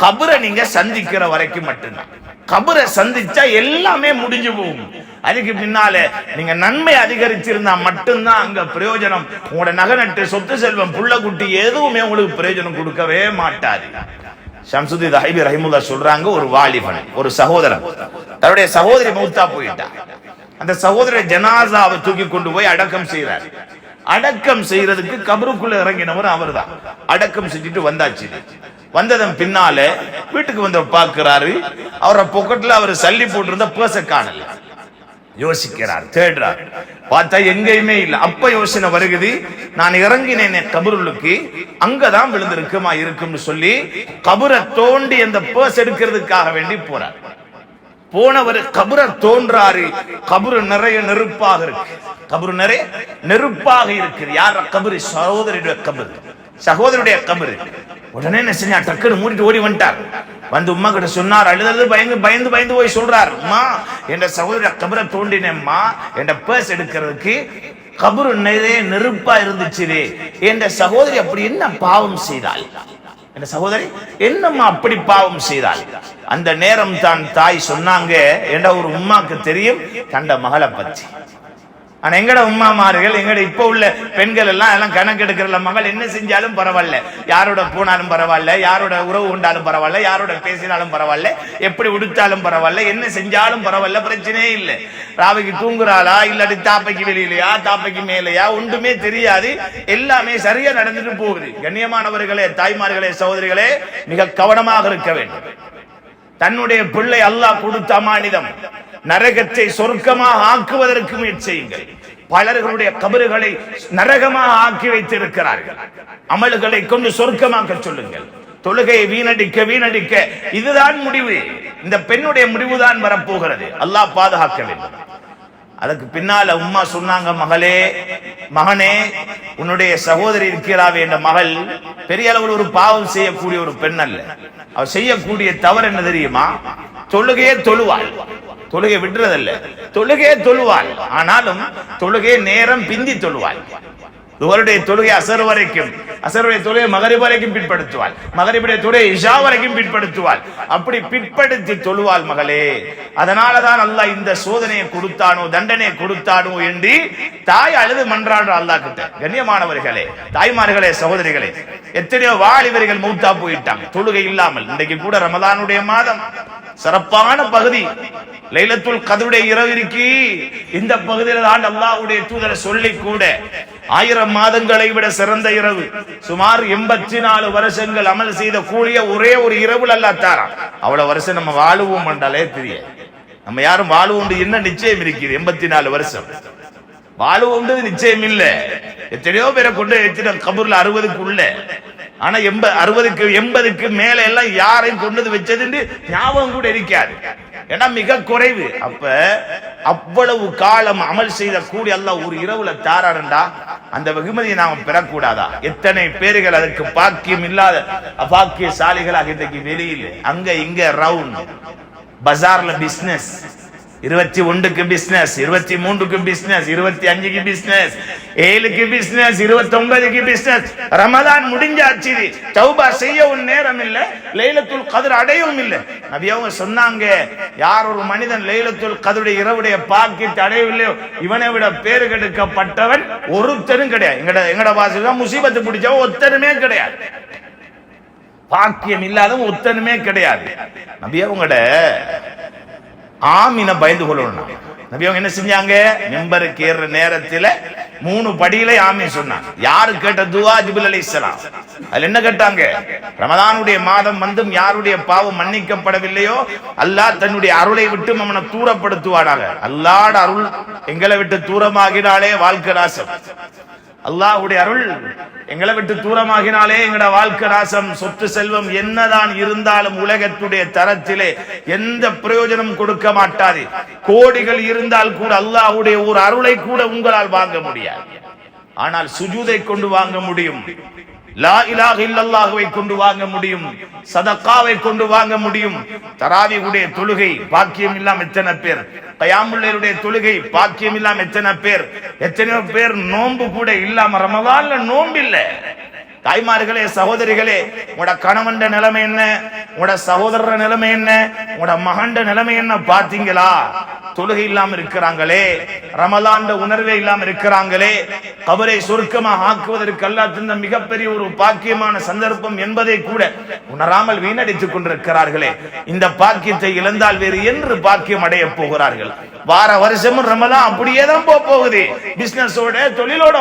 கபரை நீங்க சந்திக்கிற வரைக்கும் மட்டும்தான். கபரை சந்திச்சா எல்லாமே முடிஞ்சு போகும். அதுக்கு பின்னால நீங்க நன்மை அதிகரிச்சிருந்தா மட்டும்தான் அங்க பிரயோஜனம். உங்களோட நகை நட்டு, சொத்து செல்வம், புள்ள குட்டி எதுவுமே உங்களுக்கு பிரயோஜனம் கொடுக்கவே மாட்டாது. ஷம்சுத்தீன் தஹவி ரஹிமஹுல்லாஹ் சொல்றாங்க, ஒரு வாலிபன், ஒரு சகோதரன், தன்னுடைய சகோதரி மௌத்தா போயிட்டா. அந்த சகோதரர் ஜனாசாவை தூக்கி கொண்டு போய் அடக்கம் செய்யறார். அடக்கம் செய்யறதுக்கு கபருக்குள்ள இறங்கினவர் அவர் தான். அடக்கம் செஞ்சுட்டு வந்தாச்சு. வந்ததன் பின்னால வீட்டுக்கு வந்து பார்க்கிறாரு, அவரை பொக்கெட்ல அவர் சல்லி போட்டிருந்த பேச காணல. யோசிக்கிறார், தேடுறார், பார்த்தா எங்கேயுமே இல்லை. அப்ப யோசனை வருகுது, நான் இறங்கினேன் கபருளுக்கு, அங்கதான் விழுந்திருக்குமா இருக்கும்னு சொல்லி கபரை தோண்டி அந்த பேச எடுக்கிறதுக்காக வேண்டி போறார். போனவர் கபரை தோன்றாரு. கபரு நிறைய நெருப்பாக இருக்கு. கபரு நிறைய நெருப்பாக இருக்குது. யார கபரு? சகோதரருடைய கபரு. உடனே என்ன செஞ்சா, டக்குன்னு மூடிட்டு ஓடி வந்துட்டார். வந்து உமா கிட்ட சொன்னார், அழுது பயந்து போய் சொல்றார், அம்மா, என் சகோதர கபரை தோண்டினேம்மா, என் பேஸ் எடுக்கிறதுக்கு கபரு நிறைய நெருப்பா இருந்துச்சு. என் சகோதரி அப்படி என்ன பாவம் செய்தாள்? என் சகோதரி என்னம்மா அப்படி பாவம் செய்தால்? அந்த நேரம் தான் தாய் சொன்னாங்க, என்ற ஒரு உம்மாக்கு தெரியும் தண்ட மகளை பற்றி. ஆனா எங்கட உம்மாமார்கள், எங்கட இப்ப உள்ள பெண்கள் எல்லாம் கணக்கெடுக்கிற மகள் என்ன செஞ்சாலும் பரவாயில்ல, யாரோட போனாலும் பரவாயில்ல, யாரோட உறவு கொண்டாலும் பரவாயில்ல, யாரோட பேசினாலும் பரவாயில்ல, எப்படி உடுத்தாலும் பரவாயில்ல, என்ன செஞ்சாலும் பரவாயில்ல, பிரச்சனையே இல்லை. ராவைக்கு தூங்குறாளா இல்லாட்டி தாப்பைக்கு வெளியிலையா தாப்பைக்கு மேலையா ஒன்றுமே தெரியாது, எல்லாமே சரியா நடந்துட்டு போகுது. கண்ணியமானவர்களே, தாய்மார்களே, சகோதரிகளே, மிக கவனமாக இருக்க வேண்டும். தன்னுடைய பிள்ளை அல்லாஹ் கொடுத்த அமானிதம், நரகத்தை சொர்க்கமாக ஆக்குவதற்கு முயற்சி செய்யுங்கள். பலர்களுடைய கபறுகளை நரகமாக ஆக்கி வைத்திருக்கிறார்கள். அமல்களை கொண்டு சொர்க்கமாக்க சொல்லுங்கள். தொழுகையை வீணடிக்க இதுதான் முடிவு. இந்த பெண்ணுடைய முடிவுதான் வரப்போகிறது. அல்லாஹ் பாதுகாக்க வேண்டும். அதுக்கு பின்னால உம்மா சொன்னாங்க, மகளே, மகனே, உன்னுடைய சகோதரி இருக்கிறாவே என்ற மகள் பெரிய அளவில் ஒரு பாவம் செய்யக்கூடிய ஒரு பெண் அல்ல. அவள் செய்யக்கூடிய தவறு என்ன தெரியுமா? தொழுகையே தொழுவாள், தொழுகை விடுறதல்ல, தொழுகையே தொழுவாள். ஆனாலும் தொழுகையை நேரம் பிந்தி தொழுவாள். துஹருடைய தொழுகை அசர் வரைக்கும், அசருடைய தொழுகை மகரிப் வரைக்கும் பிற்படுத்துவாள், மகரிபுடைய தொழுகை இஷா வரைக்கும் பிற்படுத்துவாள். அப்படி பிற்படுத்தி தொழுவாள் மகளே. அதனாலதான் அல்லாஹ் இந்த சோதனையை கொடுத்தானோ, தண்டனையை கொடுத்தானோ என்று தாய் அழுது மன்றாடுற அல்லாஹ் கிட்ட. கண்ணியமானவர்களே, தாய்மார்களே, சகோதரிகளே, எத்தனையோ வாலிபர்கள் மௌத்தா போயிட்டாங்க தொழுகை இல்லாமல். இன்றைக்கு கூட ரமலானுடைய மாதம், சிறப்பான பகுதி, லைலத்துல் கத்ருடைய இரவு இருக்கு. இந்த பகுதியில் தான் அல்லாஹ்வுடைய தூதர் சொல்லி கூட 1000 மாதங்களை விட சிறந்த இரவு, சுமார் 84 வருஷங்கள் அமல் செய்த கூடிய ஒரே ஒரு இரவு அல்லாஹ் தாரான். அவ்வளவு வருஷம் நம்ம வாழுவோம் என்றாலே தெரியாது. நம்ம யாரும் வாழுவோம் என்ன நிச்சயம் இருக்குது? 84 வருஷம் வாழுவோம் நிச்சயம் இல்ல. எத்தனையோ பேரை கொண்டு வச்சுட்டோம் கபூர்ல 60க்குள்ள. ஆனா 80க்கு மேல எல்லாம் யாரையும் கொண்டு வச்சது ஞாபகம் கூட இருக்காது. ஏன்னா மிக குறைவு. அப்ப அவ்வளவு காலம் அமல் செய்த கூடி அல்லாஹ் ஒரு இரவுல தாராண்டா, அந்த வெகுமதியை நாம பெறக்கூடாதா? எத்தனை பேர்கள் அதற்கு பாக்கியம் இல்லாத அபாக்கியசாலிகளாக இன்றைக்கு வெளியில் அங்க இங்க ரவுண்ட் பஜார்ல பிசினஸ், 21க்கு பிசினஸ், 23க்கு பிசினஸ், 25க்கு பிசினஸ், 7க்கு பிசினஸ், 29க்கு பிசினஸ். ரமலான் முடிஞ்சாச்சு, தௌபா செய்ய ஒரு நேரம் இல்ல, லைலத்துல் கத்ர் அடையவும் இல்ல. நபி அவங்க சொன்னாங்க, யார் ஒரு மனிதன் லைலத்துல் கத்ருடைய இரவுடைய பாக்கியத்தை அடையவில்லையோ இவனை விட பேரு கெடுக்கப்பட்டவன் ஒருத்தரும் கிடையாது. எங்கட வாசில முசீபத்து பிடிச்சவன் ஒருத்தருமே கிடையாது, பாக்கியம் இல்லாதவன் ஒருத்தருமே கிடையாது. நபி அவங்கட ஆமீன பயந்து கொள்ளணும். நபி அவங்க என்ன செஞ்சாங்க? மிம்பருக்கு ஏறுற நேரத்தில் 3 படியில ஆமீன் சொன்னாங்க. யாரு கேட்ட துஆ? ஜிப்ரீல் அலைஹிஸ்ஸலாம். அதுல என்ன கேட்டாங்க? ரமலானுடைய மாதம் வந்தும் யாருடைய பாவம் மன்னிக்கப்படவில்லையோ அல்லாஹ் தன்னுடைய அருளை விட்டு அவனை தூரப்படுத்துவானாக. அல்லாஹ்வுடைய அருள் எங்களை விட்டு தூரமாகினாலே வாழ்க்கை நாசம். அல்லாஹ்வுடைய அருள் எங்களை விட்டு தூரமாகினாலே எங்கட வாழ்க்கை நாசம். சொத்து செல்வம் என்னதான் இருந்தாலும் உலகத்துடைய தரத்திலே எந்த பிரயோஜனம் கொடுக்க மாட்டாது. கோடிகள் இருந்தால் கூட அல்லாஹ்வுடைய ஒரு அருளை கூட உங்களால் வாங்க முடியாது. ஆனால் சுஜூதை கொண்டு வாங்க முடியும், லா இலாஹ இல்லல்லாஹ்வை கொண்டு வாங்க முடியும், சதகாவை கொண்டு வாங்க முடியும். தராவிஹுடைய தொழுகை பாக்கியம் இல்லாம எத்தனை பேர், கயாமுல் லைலுடைய தொழுகை பாக்கியம் இல்லாம எத்தனை பேர், எத்தனையோ பேர் நோன்பு கூட இல்லாம ரமலான்ல நோன்பு இல்ல. தாய்மார்களே, சகோதரிகளே, உங்களோட கணவன் நிலைமை என்ன, உங்களோட சகோதரர் நிலைமை என்ன, உங்களோட மகன் நிலைமை என்ன பாத்தீங்களா? தொழுகை இல்லாம இருக்கிறாங்களே, ரமலான் உணர்வே இல்லாம இருக்கிறாங்களே. கபரை சுருக்கமாக ஆக்குவதற்கு அல்லாஹ் தந்த மிகப்பெரிய ஒரு பாக்கியமான சந்தர்ப்பம் என்பதை கூட உணராமல் வீணடித்துக் கொண்டிருக்கிறார்களே. இந்த பாக்கியத்தை இழந்தால் வேறு என்று பாக்கியம் அடைய போகிறார்கள்? வார வருஷமும் ரமலான் அப்படியே தான் போகுது, பிசினஸோட தொழிலோட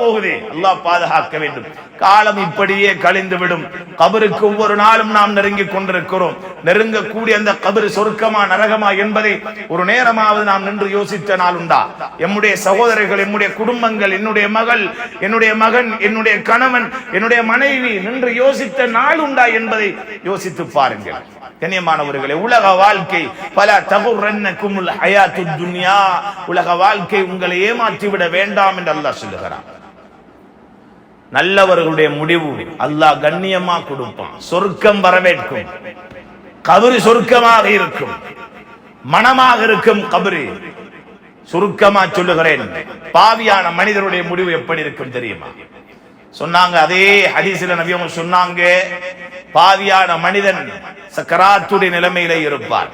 போகுது. அல்லாஹ் பாதுகாக்க வேண்டும். காலம் இப்படியே கழிந்து விடும். கபருக்கு ஒவ்வொரு நாளும் நாம் நெருங்கி கொண்டிருக்கிறோம். நெருங்கக்கூடிய அந்த கபர் சொர்க்கமா நரகமா என்பதை ஒரு நேரமாவது நாம் நின்று யோசித்த நாள் உண்டா? எம்முடைய சகோதரர்கள், எம்முடைய குடும்பங்கள், என்னுடைய மகள், என்னுடைய மகன், என்னுடைய கணவன், என்னுடைய மனைவி நின்று யோசித்த நாள் உண்டா என்பதை யோசித்து பாருங்கள். கண்ணியமானவர்களே, உலக வாழ்க்கை பல தகுரன்னகுமுல் ஹயாத்துத் துன்யா, உலக வாழ்க்கை உங்களை ஏமாற்றி விட வேண்டாம் என்று அல்லாஹ் சொல்லுகிறான். நல்லவர்களுடைய முடிவு அல்லாஹ் கண்ணியமா கொடுப்பான், சொர்க்கம் வரவேற்கும். கபரு சொர்க்கமாக இருக்கும், மனமாக இருக்கும். கபரு சுருக்கமா சொல்லுகிறேன், பாவியான மனிதருடைய முடிவு எப்படி இருக்கும் தெரியுமா? சொன்னாங்க, அதே ஹதீஸ்ல நபி அவங்க சொன்னாங்க, பாவியான மனிதன் சக்கராத்துடைய நிலைமையிலே இருப்பார்.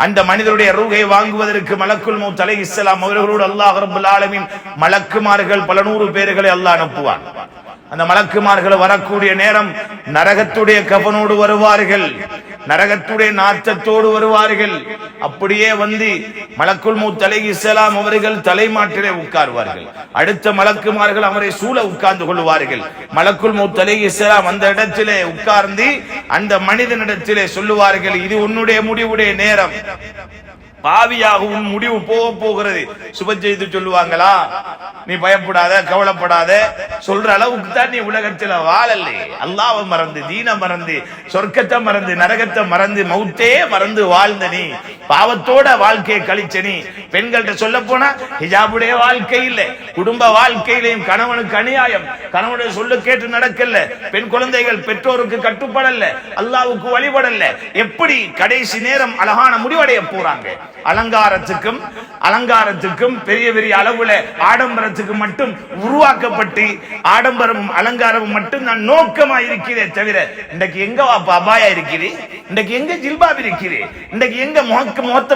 அந்த மனிதனுடைய ரூஹை வாங்குவதற்கு மலக்குல் மௌத் அலைஹிஸ்ஸலாம் அவர்களோடு அல்லாஹ் ரப்பல் ஆலமீன் மலக்குமார்கள் பல நூறு பேர்களை அல்லாஹ் அனுப்புவான். அந்த மலக்குமார்கள் வரக்கூடிய நேரம் நரகத்துடைய கபனோடு வருவார்கள், நரகத்துடைய நாற்றத்தோடு வருவார்கள். அப்படியே வந்து மலக்குல் மௌத் அலைஹிஸ்ஸலாம் அவர்கள் தலைமாட்டிலே உட்கார்வார்கள். அடுத்த மலக்குமார்கள் அவரை சூழ உட்கார்ந்து கொள்வார்கள். மலக்குல் மௌத் அலைஹிஸ்ஸலாம் அந்த இடத்திலே உட்கார்ந்து அந்த மனிதனிடத்திலே சொல்லுவார்கள், இது உன்னுடைய முடிவுடைய நேரம், பாவியாகவும் முடிவு போக போகிறது. சுப செய்து சொல்லுவாங்களா? நீ பயப்படாத, கவலைப்படாத, சொல்ற அளவுக்கு தான் நீ உலகத்துல வாழல. அல்லாஹ்வை மறந்து, தீன மறந்து, சொர்க்கத்தை மறந்து, நரகத்தை மறந்து, மௌத்தே மறந்து வாழ்ந்த நீ, பாவத்தோட வாழ்க்கையை கழிச்ச நீ. பெண்கள்கிட்ட சொல்ல போனா ஹிஜாபுடைய வாழ்க்கை இல்ல, குடும்ப வாழ்க்கையிலையும் கணவனுக்கு அநியாயம், கணவனுடைய சொல்லு கேட்டு நடக்கல, பெண் குழந்தைகள் பெற்றோருக்கு கட்டுப்படல, அல்லாஹ்வுக்கு வழிபடல. எப்படி கடைசி நேரம் அழகான முடிவடைய போறாங்க? அலங்காரத்துக்கும் பெரிய பெரிய அளவுல ஆடம்பரத்துக்கு மட்டும் உருவாக்கப்பட்டு ஆடம்பரம் அலங்காரம் மட்டும் நான் நோக்கமா இருக்கிறே தவிர, இன்றைக்கு எங்க அபாயா இருக்குது, இன்றைக்கு எங்க ஜில்பாப் இருக்குது, இன்றைக்கு எங்க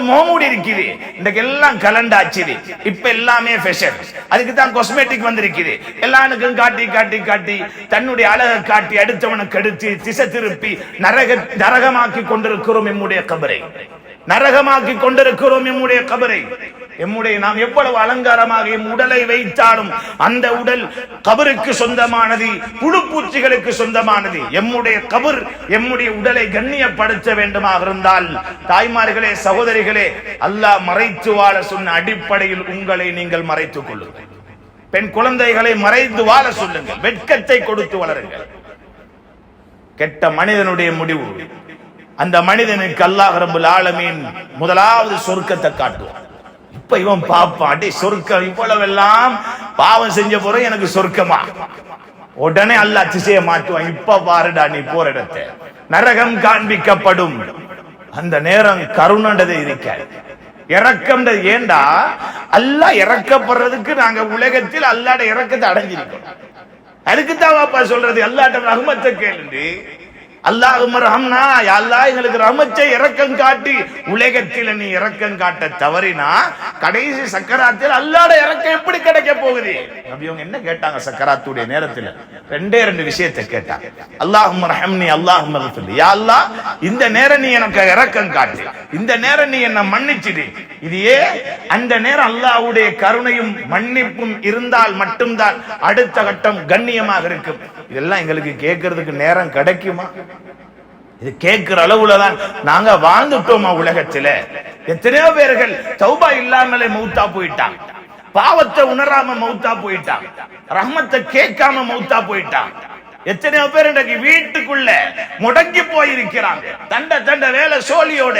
முகமூடி இருக்குது, இன்றைக்கு எல்லாம் கலண்டாச்சு. இப்ப எல்லாமே ஃபேஷன், அதுக்கு தான் காஸ்மெட்டிக் வந்திருக்குது. எல்லாருக்கும் காட்டி காட்டி காட்டி தன்னுடைய அழகை காட்டி அடுத்தவனுக்கு அடுத்து திசை திருப்பி நரகமாக்கி கொண்டிருக்கிறோம் எம்முடைய கபரை, நரகமாக்கி கொண்டிருக்கிறோம் எம்முடைய கபரை. நாம் எவ்வளவு அலங்காரமாக எம் உடலை வைத்தாலும் அந்த உடல் கபருக்கு சொந்தமானது, புழுப்பூச்சிகளுக்கு சொந்தமானது. எம்முடைய கபர் எம்முடைய உடலை கண்ணியப்படுத்த வேண்டுமாக இருந்தால், தாய்மார்களே, சகோதரிகளே, அல்லாஹ் மறைத்து வாழ சொன்ன அடிப்படையில் உங்களை நீங்கள் மறைத்துக் கொள்ளுங்கள். பெண் குழந்தைகளை மறைத்து வாழ சொல்லுங்கள், வெட்கத்தை கொடுத்து வளருங்கள். கெட்ட மனிதனுடைய முடிவு, அந்த மனிதனுக்கு அல்லாஹ் ரப்பல் ஆலமீன் முதலாவது சொர்க்கத்தை காட்டுவான். இப்ப இவன் பாப்பான், சொர்க்கம் இவ்வளவெல்லாம் பாவம் செஞ்ச போற எனக்கு சொர்க்கமா? உடனே அல்லாஹ் அதிசய மாட்டுவான். இப்ப பாருடா நீ போற இடத்தை, நரகம் காண்பிக்கப்படும். அந்த நேரம் கருணண்டது இருக்காது, இறக்கம். ஏண்டா அல்லாஹ் இறக்கப்படுறதுக்கு நாங்க உலகத்தில் அல்லாஹ்ட இறக்கத்தை அடைஞ்சிருக்கோம். அதுக்குத்தான் பாப்பா சொல்றது, அல்லாஹ்ட ரஹ்மத்தை கேளு. அல்லாஹும்ம ரஹம்னா, யா அல்லாஹ் எங்களுக்கு ரஹ்மத்தை இரக்கம் காட்டி. உலகத்தில் நீ இரக்கம் காட்ட தவறினா கடைசி சக்கராத்தில் அல்லாஹ்வுடைய இரக்கம் எப்படி கிடைக்க போகுது? நபியவங்க என்ன கேட்டாங்க சக்கராத்துடைய நேரத்தில்? ரெண்டு விஷயத்தை கேட்டாங்க. அல்லாஹும்ம ரஹம்னி, அல்லாஹும்ம க்ஃபிர்லி. யா அல்லாஹ் இந்த நேரம் நீ எனக்கு இரக்கம் காட்டு, இந்த நேரம் நீ என்ன மன்னிச்சிடு. இது அந்த நேரம் அல்லாஹ்வுடைய கருணையும் மன்னிப்பும் இருந்தால் மட்டும்தான் அடுத்த கட்டம் கண்ணியமாக இருக்கும். இதெல்லாம் எங்களுக்கு கேட்கறதுக்கு நேரம் கிடைக்குமா? இது கேட்கிற அளவுலதான் நாங்க வாழ்ந்துட்டோமா உலகத்துல? எத்தனையோ பேர்கள் தௌபா இல்லாமலே மௌத்தா போயிட்டாங்க, பாவத்தை உணராம மௌத்தா போயிட்டாங்க, ரஹ்மத்தை கேட்காம மௌத்தா போயிட்டாங்க. எத்தனையோ பேர் இன்றைக்கு வீட்டுக்குள்ள முடங்கி போயிருக்கிறாங்க, தண்ட வேலை சோழியோட.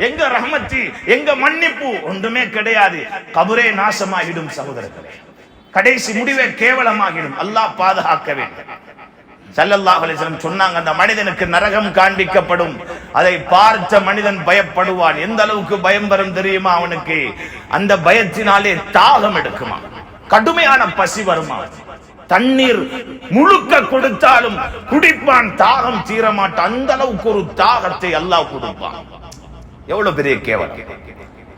எங்க ரஹ்மத்தி, எங்க மன்னிப்பு? ஒன்றுமே கிடையாது. கபரே நாசமாகிடும் சகோதரர்களே, கடைசி முடிவே கேவலமாகிடும். அல்லாஹ் பாதுகாக்க வேண்டும். ஸல்லல்லாஹு அலைஹி வஸல்லம் சொன்னாங்க, அந்த மனிதனுக்கு நரகம் காண்பிக்கப்படும், அதை பார்த்த மனிதன் பயப்படுவான். எந்த அளவுக்கு பயம் வரும் தெரியுமா அவனுக்கு? அந்த பயத்தினாலே தாகம் எடுக்குமா, கடுமையான பசி வருமா, தண்ணீர் முழுக்க கொடுத்தாலும் குடிப்பான், தாகம் தீரமாட்டான். அந்த அளவுக்கு ஒரு தாகத்தை அல்லாஹ் கொடுப்பான். எவ்வளவு பெரிய கேவலம்!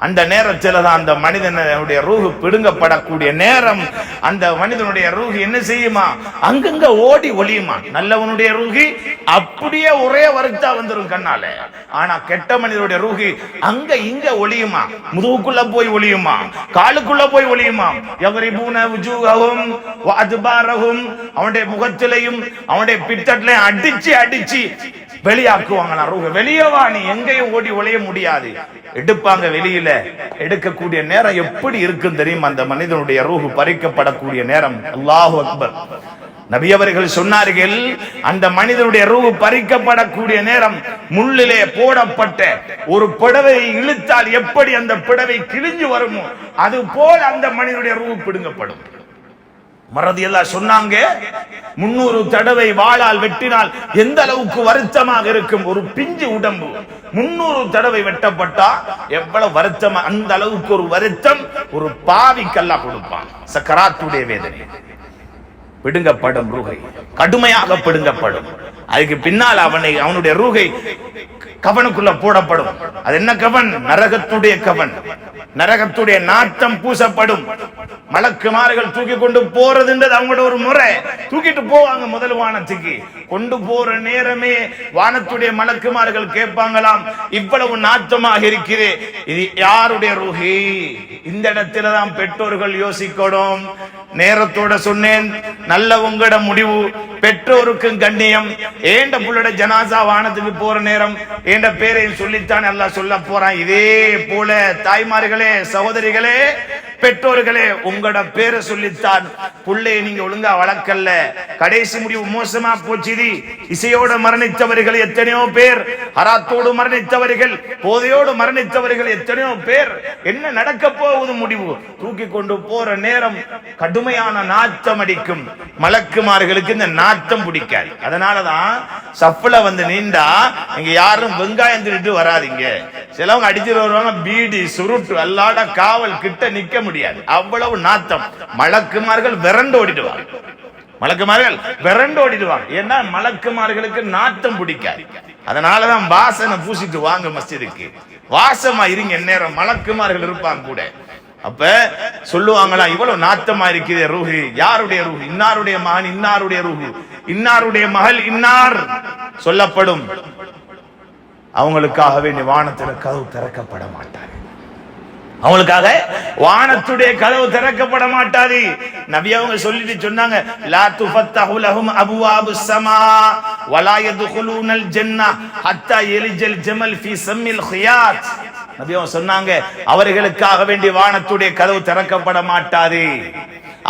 அந்த நேரத்தில் தான் அந்த மனிதனுடைய ரூஹு பிடுங்கப்படக்கூடிய நேரம். அந்த மனிதனுடைய ரூஹு என்ன செய்யுமா? அங்கங்க ஓடி ஒளியுமா. நல்லவனுடைய ரூஹி அப்படியே ஒரே வருத்தா வந்துரும் கண்ணால. ஆனா கெட்ட மனிதனுடைய ரூஹி அங்க இங்க ஒளியுமா, முதுகுக்குள்ள போய் ஒளியுமா, காலுக்குள்ள போய் ஒளியுமா. யக்ரிபூன வுஜூஹஹும் வ அத்பாரஹும், அவனுடைய முகத்திலையும் அவனுடைய பித்தட்டிலையும் அடிச்சு அடிச்சு வெளியாக்குவாங்க. ரூஹ வெளியவா, நீ எங்கேயும் ஓடி ஒளிய முடியாது. எடுப்பாங்க வெளியில. எடுக்கக்கூடிய நேரம் எப்படி இருக்கும் தெரியும்? அந்த மனிதனுடைய ரூஹு பறிக்கப்படக்கூடிய நேரம். அல்லாஹு அக்பர். நபி அவர்கள் சொன்னார்கள், அந்த மனிதனுடைய ரூஹு பறிக்கப்படக்கூடிய நேரம் முள்ளிலே போடப்பட்ட ஒரு புடவையை இழுத்தால் எப்படி அந்த புடவை கிழிஞ்சு வருமோ அது போல் அந்த மனிதனுடைய ரூஹு பிடுங்கப்படும். மறதியெல்லாம் சொன்னாங்க, 300 தடவை வாளால் வெட்டினால் எந்த அளவுக்கு வருத்தமாக இருக்கும். ஒரு பிஞ்சு உடம்பு 300 தடவை வெட்டப்பட்டா எவ்வளவு வருத்தமா, அந்த அளவுக்கு ஒரு வருத்தம் ஒரு பாவிக்கு அல்லாஹ் கொடுப்பான். சக்கராத்துடைய வேதனை. பிடுங்கப்படும் ரூஹை, கடுமையாக பிடுங்கப்படும். அதுக்கு பின்னால் அவனுடைய ரூஹை கவனுக்குள்ள போடப்படும். அது என்ன கவன்? நரகத்துடைய கவன். நரகத்துடைய நாட்டம் பூசப்படும். மலக்குமார்கள் தூக்கி கொண்டு போறதுன்றது அவங்களோட ஒரு முறை. தூக்கிட்டு போவாங்க முதல் வானத்துக்கு. கொண்டு போற நேரமே வானத்துடைய மலக்குமார்கள் கேட்பாங்களாம், இவ்வளவு நாட்டமாக இருக்கிறே, இது யாருடைய ரூஹி? இந்த இடத்துல தான் பெற்றோர்கள் யோசிக்கணும். நேரத்தோட சொன்னேன், நல்ல உங்களோட முடிவு. பெற்றோருக்கும் கண்ணியம். ஏண்ட புள்ளோட ஜனாசா வானத்துக்கு போற நேரம் ஏண்ட பேரையும் சொல்லித்தான் எல்லாம் சொல்ல போறான். இதே போல தாய்மார்களே, சகோதரிகளே, பெற்றோர்களே, உங்களோட பேரை சொல்லித்தான் புள்ளையை நீங்க ஒழுங்கா வளர்க்கல, கடைசி முடிவு மோசமா போச்சு. இசையோடு மரணித்தவர்கள் எத்தனையோ பேர், ஹராத்தோடு மரணித்தவர்கள், போதையோடு மரணித்தவர்கள் எத்தனையோ பேர். என்ன நடக்க போகுது முடிவு? தூக்கி கொண்டு போற நேரம் கடுமையான நாத்தம் அடிக்கும். மலக்குமார்களுக்கு இந்த நாத்தம் பிடிக்காது. அதனாலதான் சஃப்ல வந்து நீண்டா இங்க யாரும் வெங்காயம் திருட்டு வராதிங்க. சிலவங்க அடிச்சுட்டு வருவாங்க, பீடி சுருட்டு அல்லாட காவல் கிட்ட நிக்க முடியாது, அவ்வளவு நாத்தம். மலக்குமார்கள் விரண்டு ஓடிடுவாங்க. மலக்குமார்கள் விரண்டு ஓடிடுவாங்க. ஏன்னா மலக்குமார்களுக்கு நாத்தம் பிடிக்காது. அதனாலதான் வாசனை பூசிட்டு வாங்க மஸ்ஜிதுக்கு, வாசமா இருங்க நேரம். மலக்குமார்கள் இருப்பாங்க கூட. அப்ப சொல்லுவாங்களா, இவ்வளவு நாத்தமா இருக்குது ரூஹு. யாருடைய ரூஹு? இன்னாருடைய மகன் இன்னாருடைய ரூஹு, இன்னாருடைய மகள் இன்னார் சொல்லப்படும். அவங்களுக்காக வேண்டிய வானத்தில் கதவு திறக்கப்பட மாட்டார். அவங்களுக்காக வானத்துடைய கதவு திறக்கப்பட மாட்டாது. நபி அவங்க சொல்லிட்டு சொன்னாங்க, லா துஃபத்தஹு லஹும் அபுவாபுஸ் ஸமா வலா யதுகுலூனல் ஜன்னah ஹத்தா யலிஜல் ஜமல் ஃபீ ஸம்மில் கியாத். நபி அவங்க சொன்னாங்க, அவர்களுக்காக வேண்டிய வானத்துடைய கதவு திறக்கப்பட மாட்டாது.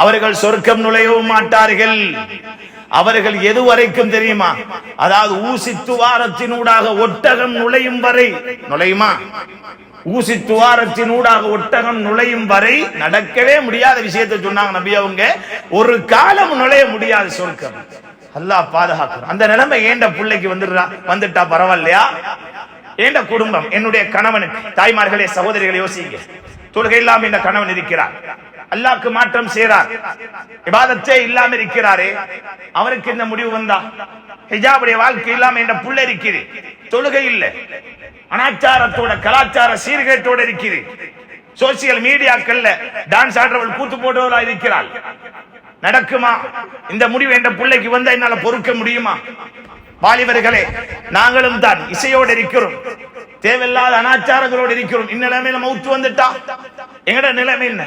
அவர்கள் சொர்க்கம் நுழையவும் மாட்டார்கள். அவர்கள் எது வரைக்கும் தெரியுமா? அதாவது ஊசி துவாரத்தினூடாக ஒட்டகம் நுழையும் வரை. நுழையுமா? ஊசி துவாரத்தினூடாக ஒட்டகம் நுழையும் வரை நடக்கவே முடியாத விஷயத்தை சொன்னாங்க நபி அவங்க. ஒரு காலம் நுழைய முடியாது சொர்க்கம். அல்லாஹ் பாதுகாக்கணும். அந்த நிலைமை ஏண்ட பிள்ளைக்கு வந்துட்டா பரவாயில்லையா? ஏண்ட குடும்பம், என்னுடைய கணவனுக்கு, தாய்மார்களே, சகோதரிகளை யோசிங்க. தொழுகை இல்லாம இந்த கணவன் இருக்கிறார், அல்லாஹ்க்கு மாற்றம் செய்றார், இபாதத்தே இல்லாம இருக்கிறாரே, அவருக்கு இந்த முடிவு வந்தா? ஹிஜாபுடைய வாழ்க்கை இல்லாம இந்த புள்ள இருக்குது, தொழுகை இல்ல, அனாச்சாரத்தோட கலாச்சார சீர்கேட்டோட இருக்குது, சோசியல் மீடியாக்கள்ல டான்ஸ் ஆடுறவள் கூத்து போடுவதா இருக்கிறாள். நடக்குமா? இந்த முடிவு என்ற பிள்ளைக்கு வந்தா என்னால பொறுக்க முடியுமா? வாலிபர்களே, நாங்களும் தான் இசையோடு இருக்கிறோம், தேவையில்லாத அனாச்சாரங்களோடு இருக்கிறோம். இந்நிலைமையில மௌத்து வந்துட்டா எங்கட நிலைமை என்ன?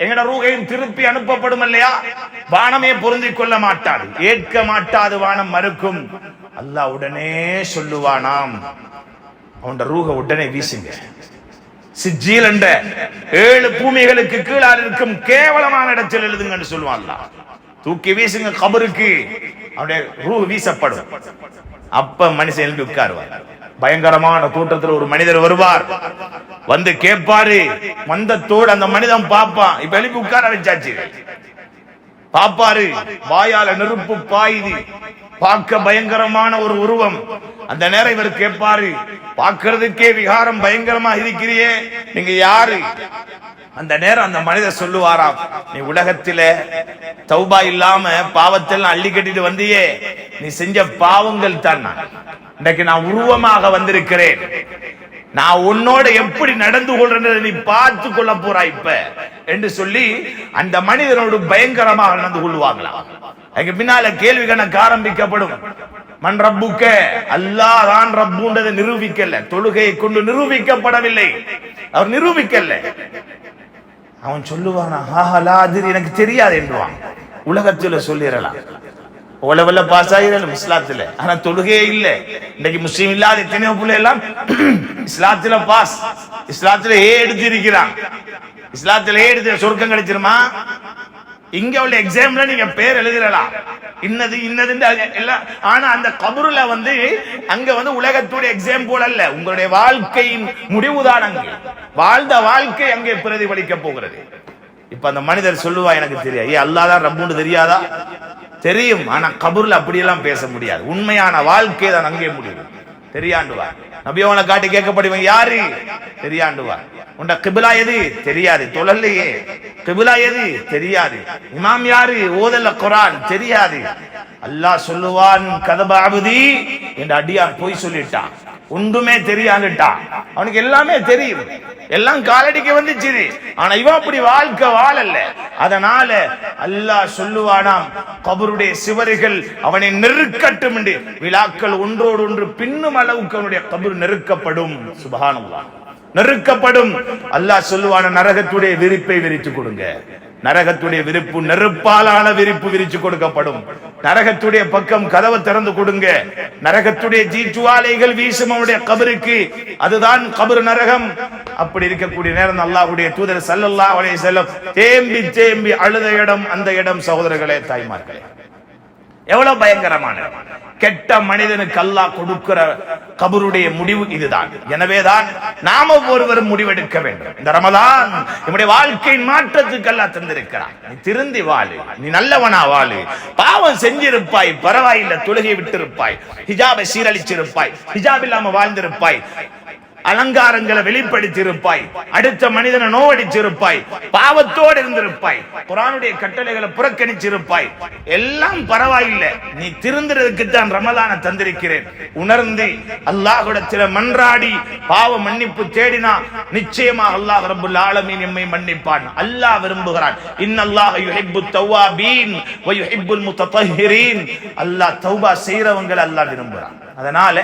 எங்கட ரூகையும் திருப்பி அனுப்பப்படும் இல்லையா? வானமே பொருந்திக் கொள்ள மாட்டாது, ஏற்க மாட்டாது, வானம் மறுக்கும். அல்லாஹ் உடனே சொல்லுவானாம், அவன் ரூஹ உடனே வீசுங்க. சிஜ்ஜீல் என்ற 7 பூமிகளுக்கு கீழால் இருக்கும் கேவலமான இடத்தில் எழுதுங்கன்னு சொல்லுவான் அல்லாஹ். தூக்கி வீசுங்க கபருக்கு, அவனுடைய ரூஹ் வீசப்படும். அப்ப மனுஷன் எழுப்பி உட்காருவார். பயங்கரமான தோற்றத்தில் ஒரு மனிதர் வருவார், வந்து கேட்பாரு. மந்தத்தோடு அந்த மனிதன் பாப்பான். இப்ப எழுப்பி உட்கார வச்சாச்சு. பாப்பாரு, வாயால நெருப்பு பாயுது, பார்க்க பயங்கரமான ஒரு உருவம். அந்த நேரம் இவர் கேட்பாரு, பார்க்கிறதுக்கே விகாரம் பயங்கரமா இருக்கிறியே, நீங்க யாரு? அந்த நேரம் அந்த மனிதர் சொல்லுவாராம், நீ உலகத்தில தௌபா இல்லாம பாவத்தெல்லாம் அள்ளி கட்டிட்டு வந்தியே, நீ செஞ்ச பாவங்கள் தான். இன்னைக்கு நான் உருவமாக வந்திருக்கிறேன், நான் உன்னோட எப்படி நடந்து கொள்றதை நீ பார்த்து கொள்ள போறாய் இப்ப என்று சொல்லி அந்த மனிதனோடு பயங்கரமாக நடந்து கொள்வாங்களா. அதுக்கு பின்னால கேள்வி கணக்கு ஆரம்பிக்கப்படும். மன் ரப்புக்க, அல்லாஹ் தான் ரப்புன்றதை நிரூபிக்கல, தொழுகையை கொண்டு நிரூபிக்கப்படவில்லை, அவர் நிரூபிக்கல. அவன் சொல்லுவானா, எனக்கு தெரியாது என்றுவான். உலகத்துல சொல்லிடலாம், உலகல பாஸ் ஆகிடலாம் இஸ்லாத்துல, ஆனா தொழுகையே இல்ல. இன்னைக்கு முஸ்லீம் இல்லாத எத்தனையோ பிள்ளை எல்லாம் இஸ்லாத்துல பாஸ், இஸ்லாத்துல எடுத்து இருக்கிறான். இஸ்லாத்துல எடுத்து சொர்க்கம் கிடைச்சிருமா? இங்க உள்ள எக்ஸாம்ல நீங்க பேர் எழுதிடலாம், இன்னது இன்னது எல்லாம். ஆனா அந்த கபருல வந்து அங்க வந்து உலகத்துடைய எக்ஸாம் போல அல்ல, உங்களுடைய வாழ்க்கையின் முடிவுதான் அங்கே, வாழ்ந்த வாழ்க்கை அங்கே பிரதிபலிக்க போகிறது. இப்ப அந்த மனிதர் சொல்லுவா, எனக்கு தெரியாது. அல்லாஹ் தான் ரப்புன்னு தெரியாதா? தெரியும், ஆனா கபூர்ல அப்படியெல்லாம் பேச முடியாது. உண்மையான வாழ்க்கை தான் அங்கே முடியும், தெரியாண்டுவா. நபி அவனை காட்டி கேட்கப்படுவன் யாரு தெரியாண்டுவா. உண்ட கிபிலா எது தெரியாது, தொழல்லையே. கிபிலா எது தெரியாது. இமாம் யாரு ஓதல்ல குர்ஆன் தெரியாது. அல்லாஹ் சொல்லுவான் கதப அப்தி, என்ற அடியான் போய் சொல்லிட்டான், ஒன்றுமே தெரியாதுட்டான். அவனுக்கு எல்லாமே தெரியும், எல்லாம் காலடிக்கு வந்துச்சு. ஆனா இவன் அப்படி வாழ்க்கை வாழல. அதனால அல்லாஹ் சொல்லுவானாம், கபருடைய சிவறுகள் அவனை நெருக்கட்டும் என்று. விழாக்கள் ஒன்றோடு ஒன்று பின்னும் அளவுக்கு அவனுடைய கபர் நெருக்கப்படும். சுப்ஹானல்லாஹ், நெருக்கப்படும். அல்லாஹ் சொல்லுவான நரகத்துடைய விரிப்பை விரித்து கொடுங்க. நரகத்துடைய விரிப்பு நெருப்பாலான விரிப்பு விரிச்சு கொடுக்கப்படும். நரகத்துடைய பக்கம் கதவை திறந்து கொடுங்க. நரகத்துடைய தீச்சுவாலைகள் வீசும் அவனுடைய கபருக்கு. அதுதான் கபர் நரகம். அப்படி இருக்கக்கூடிய நேரம் அல்லாஹ்வுடைய தூதர் ஸல்லல்லாஹு அலைஹி வஸல்லம் தேம்பி தேம்பி அழுத இடம் அந்த இடம். சகோதரர்களே, தாய்மார்களே, எவ்வளவு பயங்கரமான கெட்ட மனிதனுக்கு அல்லாஹ் கொடுக்கிற கபருடைய முடிவு இதுதான். எனவேதான் நாம ஒருவரும் முடிவெடுக்க வேண்டும். இந்த ரமலான் நம்முடைய வாழ்க்கையின் மாற்றத்துக்கு அல்லாஹ் தந்திருக்கிறான். நீ திருந்தி வாழு, நீ நல்லவனா வாழு. பாவம் செஞ்சிருப்பாய், பரவாயில்லை, தொழுகை விட்டிருப்பாய், ஹிஜாபை சீரழிச்சிருப்பாய், ஹிஜாப் இல்லாம வாழ்ந்திருப்பாய், அலங்காரங்களை வெளிப்படுத்தியிருப்பாய், அடுத்த மனிதனை நோவடிச்சிருப்பாய், பாவத்தோடு இருந்திருப்பாய், குர்ஆனுடைய கட்டளைகளை புறக்கணிச்சிருப்பாய், எல்லாம் பரவாயில்லை. நீ திருந்துறதுக்கு தான் ரமலானை தந்திருக்கிறேன். உணர்ந்து அல்லாஹ்விடத்தில் மன்றாடி பாவ மன்னிப்பு தேடினா நிச்சயமாக அல்லாஹ் ரப்பல் ஆலமீன் நம்மை மன்னிப்பான். அல்லாஹ் விரும்புகிறான். இன்னல்லாஹ யுஹிப்புத் தவ்வாபீன் வ யுஹிப்புல் முத்தத்தஹிரீன். அல்லாஹ் தௌபா செய்றவங்களை அல்லாஹ் விரும்புகிறான். அதனால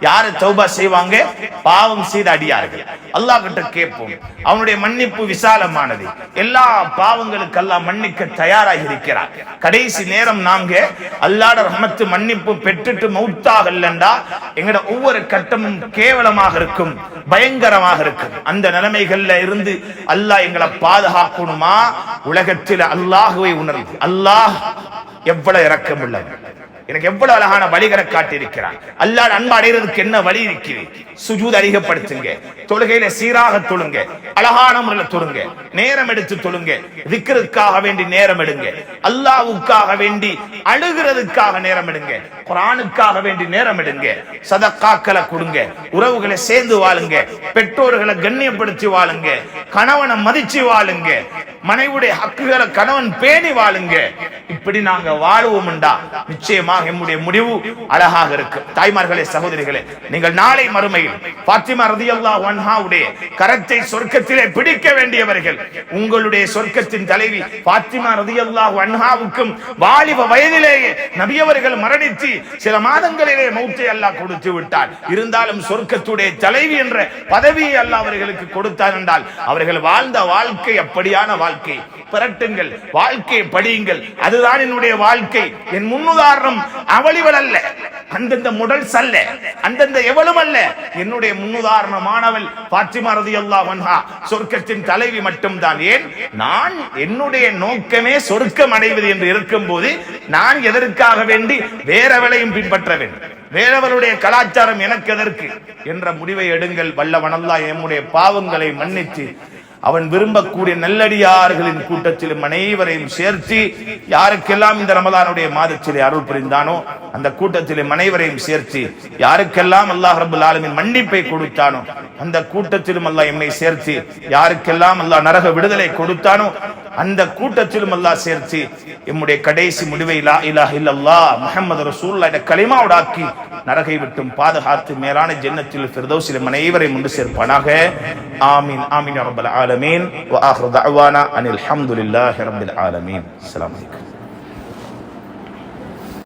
யாரு தௌபா செய்வாங்க? பாவம் செய்த அடியார்கள். அல்லாஹ் கிட்ட கேட்போம். அவனுடைய மன்னிப்பு விசாலமானது. எல்லா பாவங்களுக்கு அல்லாஹ் மன்னிக்க தயாராக இருக்கிறார். கடைசி நேரம் நாங்க அல்லாஹ்வுடைய ரஹ்மத்து மன்னிப்பு பெற்றுட்டு மௌத்தாகலண்டா எங்கட ஒவ்வொரு கட்டமும் கேவலமாக இருக்கும், பயங்கரமாக இருக்கும். அந்த நிலைமைகள்ல இருந்து அல்லாஹ் எங்களை பாதுகாக்கணுமா? உலகத்தில் அல்லாஹ்வை உணர்ந்து, அல்லாஹ் எவ்வளவு இரக்கமுள்ளவன், எனக்கு எவ்வளவு அழகான வழிகளை காட்டியிருக்கிறான். அல்லாஹ் அன்பு அடைகிறதுக்கு என்ன வழி இருக்குது? சுஜூத் அதிகப்படுத்துங்க, தொழுகையில சீராக தொழுங்க, அழகான முறையில் தொழுங்க, நேரம் எடுத்து தொழுங்க, திக்ருக்காக வேண்டி நேரம் எடுங்க, அல்லாஹ்வுக்காக வேண்டி அழுகிறதுக்காக நேரம் எடுங்க, குர்ஆனுக்காக வேண்டி நேரம் எடுங்க, சதக்காக்களை கொடுங்க, உறவுகளை சேர்ந்து வாழுங்க, பெற்றோர்களை கண்ணியப்படுத்தி வாழுங்க, கணவனை மதிச்சு வாழுங்க, மனைவியுடைய ஹக்குகளை கணவன் பேணி வாழுங்க. இப்படி நாங்க வாழுவோம்டா நிச்சயமாக நம்முடைய முடிவு அழகாக இருக்கு. தாய்மார்களே, சகோதரிகளே, நீங்கள் நாளை மறுமையில் பாத்திமா ரலியல்லாஹு அன்ஹாவுடைய கரத்தை சொர்க்கத்திலே பிடிக்க வேண்டியவர்கள். உங்களுடைய சொர்க்கத்தின் தலைவி பாத்திமா ரலியல்லாஹு அன்ஹாவுக்கும் வாலிப வயதிலேயே நபி அவர்கள் மரணித்து சில மாதங்களிலே மௌத்தை அல்லாஹ் கொடுத்து விட்டார். இருந்தாலும் சொர்க்கத்துடைய தலைவி என்ற பதவியை அல்லாஹ் அவர்களுக்கு கொடுத்தார் என்றால் அவர்கள் வாழ்ந்த வாழ்க்கை அப்படியான வாழ்க்கை. பிறட்டுங்கள், வாழ்க்கையை படியுங்கள். அதுதான் என்னுடைய வாழ்க்கை. என் முன்னுதாரணம் அவளிவள் அல்ல, அந்தந்த முடல்ஸ் அல்ல, அந்தந்த எவளும் அல்ல. என்னுடைய முன்னுதாரணமானவள் பாத்திமா ரலியல்லாஹு அன்ஹா, சொர்க்கத்தின் தலைவி மட்டும்தான். ஏன்? நான் என்னுடைய நோக்கமே சொர்க்கம் அடைவது என்று இருக்கும் போது நான் எதற்காக வேண்டி வேறவளையும் பின்பற்ற வேண்டும்? வேறவளுடைய கலாச்சாரம் எனக்கு எதற்கு என்ற முடிவை எடுங்கள். வல்லவன் அல்லாஹ் நம்முடைய பாவங்களை மன்னித்து அவன் விரும்பக்கூடிய நல்லடியார்களின் கூட்டத்திலும் அனைவரையும் சேர்த்து, யாருக்கெல்லாம் இந்த ரமலானுடைய மாதத்திலே அருள் புரிந்தானோ அந்த கூட்டத்திலே அனைவரையும் சேர்த்து, யாருக்கெல்லாம் அல்லாஹ் ரப்பல் ஆலமீன் மன்னிப்பை கொடுத்தானோ அந்த கூட்டத்திலும் அல்லாஹ் எம்மை சேர்த்து, யாருக்கெல்லாம் அல்லாஹ் நரக விடுதலை கொடுத்தானோ அந்த கூட்டத்திலும் அல்லாஹ் சேர்த்து நம்முடைய கடைசி முடிவை லா இலாஹ இல்லல்லாஹ் முஹம்மது ரசூலுல்லாஹ் என்ற கலிமாவோடு ஆக்கி நரகை விட்டும் பாதுகாத்து மேலான ஜன்னத்தில் ஃபிர்தௌஸில் அனைவரையும் ஒன்று சேர்ப்பானாக. ஆமீன் ஆமீன் யா ரப்பல் ஆலமீன். வ ஆகிரு தஅவானா அனில் ஹம்துலில்லாஹி ரப்பில் ஆலமீன். அஸ்ஸலாமு அலைக்கும்.